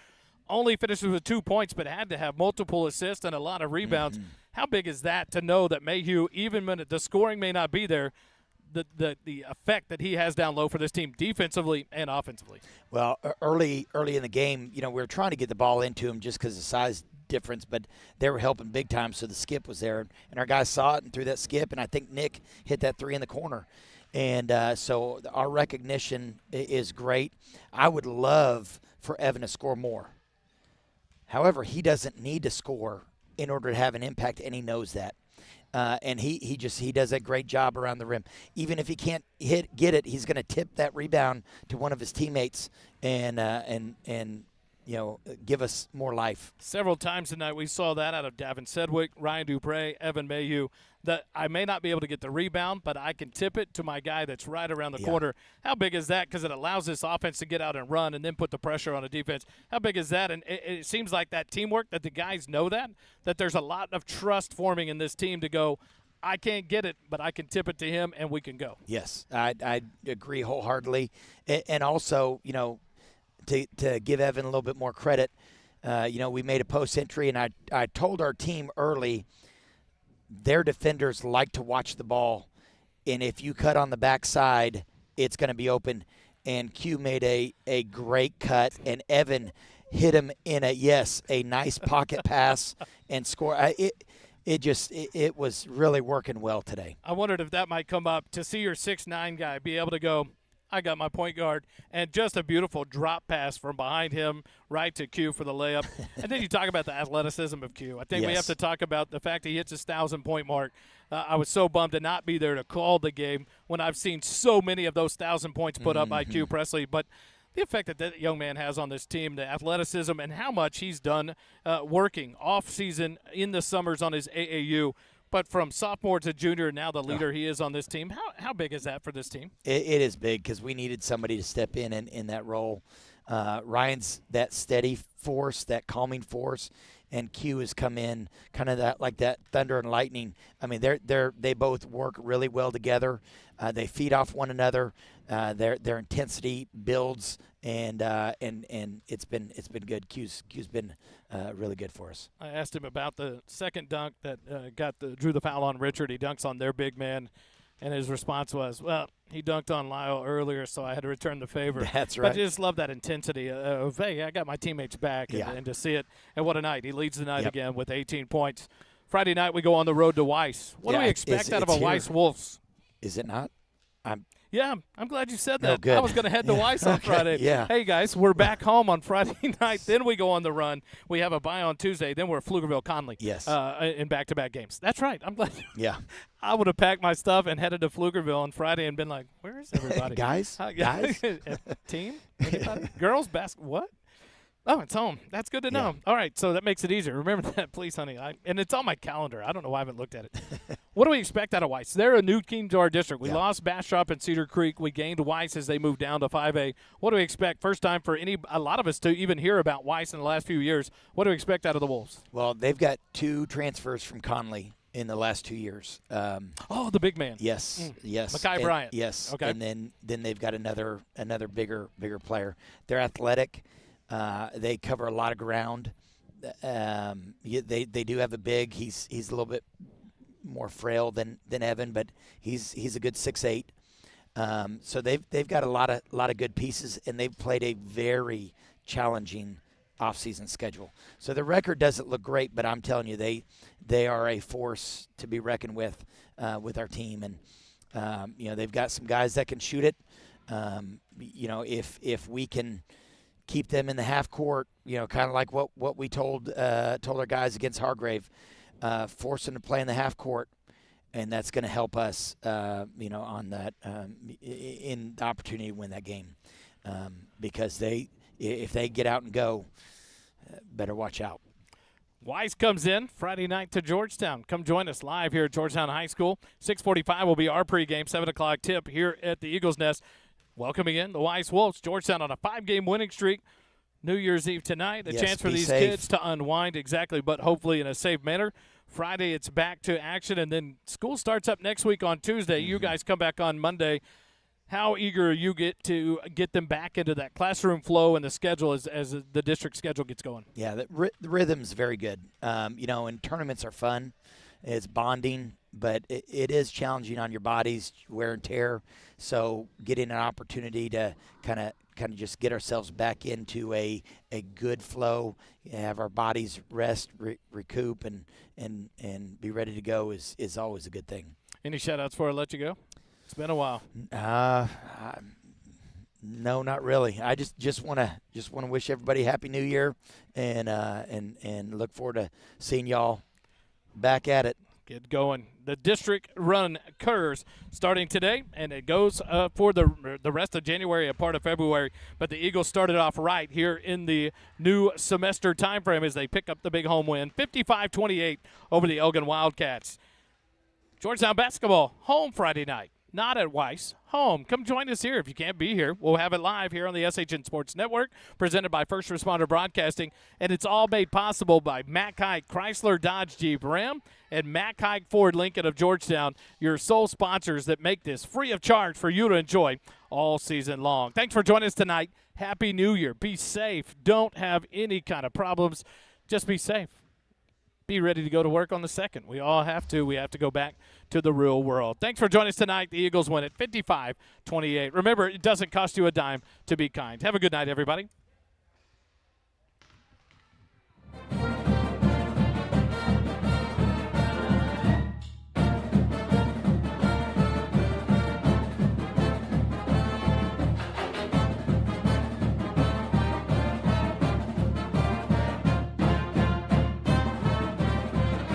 Only finishes with 2 points, but had to have multiple assists and a lot of rebounds. Mm-hmm. How big is that to know that Mayhew, even when the scoring may not be there, the effect that he has down low for this team defensively and offensively? Well, early in the game, we were trying to get the ball into him just because of size difference, but they were helping big time, so the skip was there. And our guys saw it and threw that skip, and I think Nick hit that 3 in the corner. And so our recognition is great. I would love for Evan to score more. However, he doesn't need to score in order to have an impact, and he knows that. And he does a great job around the rim. Even if he can't get it, he's going to tip that rebound to one of his teammates and give us more life. Several times tonight we saw that out of Davin Sedgwick, Ryan Dupre, Evan Mayhew, that I may not be able to get the rebound, but I can tip it to my guy that's right around the corner. How big is that? Because it allows this offense to get out and run and then put the pressure on the defense. How big is that? And it seems like that teamwork, that the guys know that there's a lot of trust forming in this team to go, I can't get it, but I can tip it to him and we can go. Yes, I agree wholeheartedly. And also, to give Evan a little bit more credit, we made a post entry, and I told our team early, their defenders like to watch the ball, and if you cut on the backside, it's going to be open. And Q made a great cut, and Evan hit him in a nice pocket pass and score. It was really working well today. I wondered if that might come up, to see your 6'9" guy be able to go, I got my point guard, and just a beautiful drop pass from behind him right to Q for the layup. And then you talk about the athleticism of Q. I think we have to talk about the fact he hits his 1,000-point mark. I was so bummed to not be there to call the game when I've seen so many of those 1,000 points put up by Q Presley. But the effect that young man has on this team, the athleticism, and how much he's done working off-season in the summers on his AAU. But from sophomore to junior, now the leader he is on this team. How big is that for this team? It is big because we needed somebody to step in that role. Ryan's that steady force, that calming force, and Q has come in kind of that thunder and lightning. I mean, they both work really well together. They feed off one another. Their intensity builds, and it's been good. Q's been really good for us. I asked him about the second dunk that drew the foul on Richard. He dunks on their big man, and his response was, well, he dunked on Lyle earlier, so I had to return the favor. That's right. But I just love that intensity of, hey, I got my teammates back, and to see it. And what a night. He leads the night again with 18 points. Friday night we go on the road to Weiss. What do we expect out of a Weiss Wolves? Is it not? I'm glad you said that. Good. I was going to head to Weiss on Friday. Yeah. Hey, guys, we're back home on Friday night. Then we go on the run. We have a bye on Tuesday. Then we're at Pflugerville-Conley. Yes. In back-to-back games. That's right. I'm glad. Yeah. I would have packed my stuff and headed to Pflugerville on Friday and been like, where is everybody? Guys? Team? Anybody? Girls? What? Oh, it's home. That's good to know. All right, so that makes it easier. Remember that, please, honey. And it's on my calendar. I don't know why I haven't looked at it. What do we expect out of Weiss? They're a new team to our district. We lost Bastrop and Cedar Creek. We gained Weiss as they moved down to 5A. What do we expect? First time for a lot of us to even hear about Weiss in the last few years. What do we expect out of the Wolves? Well, they've got 2 transfers from Conley in the last 2 years. The big man. Yes, yes. Makai Bryant. Yes. Okay. And then they've got another bigger player. They're athletic. They cover a lot of ground. They do have a big. He's a little bit more frail than Evan, but he's a good 6'8". So they've got a lot of good pieces, and they've played a very challenging off-season schedule. So the record doesn't look great, but I'm telling you, they are a force to be reckoned with our team, and they've got some guys that can shoot it. If we can keep them in the half court, kind of like what we told our guys against Hargrave, force them to play in the half court, and that's going to help us, on that in the opportunity to win that game, because if they get out and go, better watch out. Weiss comes in Friday night to Georgetown. Come join us live here at Georgetown High School. 6:45 will be our pregame, 7 o'clock tip here at the Eagles Nest. Welcoming in the Weiss Wolves. Georgetown on a 5-game winning streak. New Year's Eve tonight. A chance for these kids to unwind, exactly, but hopefully in a safe manner. Friday it's back to action, and then school starts up next week on Tuesday. You guys come back on Monday. How eager are you to get them back into that classroom flow and the schedule as the district schedule gets going? Yeah, the rhythm's very good. And tournaments are fun. It's bonding, but it is challenging on your bodies, wear and tear. So getting an opportunity to kind of just get ourselves back into a good flow, have our bodies rest, recoup, and be ready to go is always a good thing. Any shout-outs before I let you go? It's been a while. No, not really. I just want to wish everybody Happy New Year, and look forward to seeing y'all back at it. get going. The district run occurs starting today, and it goes for the rest of January and part of February. But the Eagles started off right here in the new semester time frame as they pick up the big home win, 55-28 over the Elgin Wildcats. Georgetown basketball home Friday night. Not at Weiss, home. Come join us here if you can't be here. We'll have it live here on the SHN Sports Network, presented by First Responder Broadcasting, and it's all made possible by Mack Hike Chrysler Dodge Jeep Ram and Mack Hike Ford Lincoln of Georgetown, your sole sponsors that make this free of charge for you to enjoy all season long. Thanks for joining us tonight. Happy New Year. Be safe. Don't have any kind of problems. Just be safe. Be ready to go to work on the 2nd. We all have to. We have to go back to the real world. Thanks for joining us tonight. The Eagles win at 55-28. Remember, it doesn't cost you a dime to be kind. Have a good night, everybody.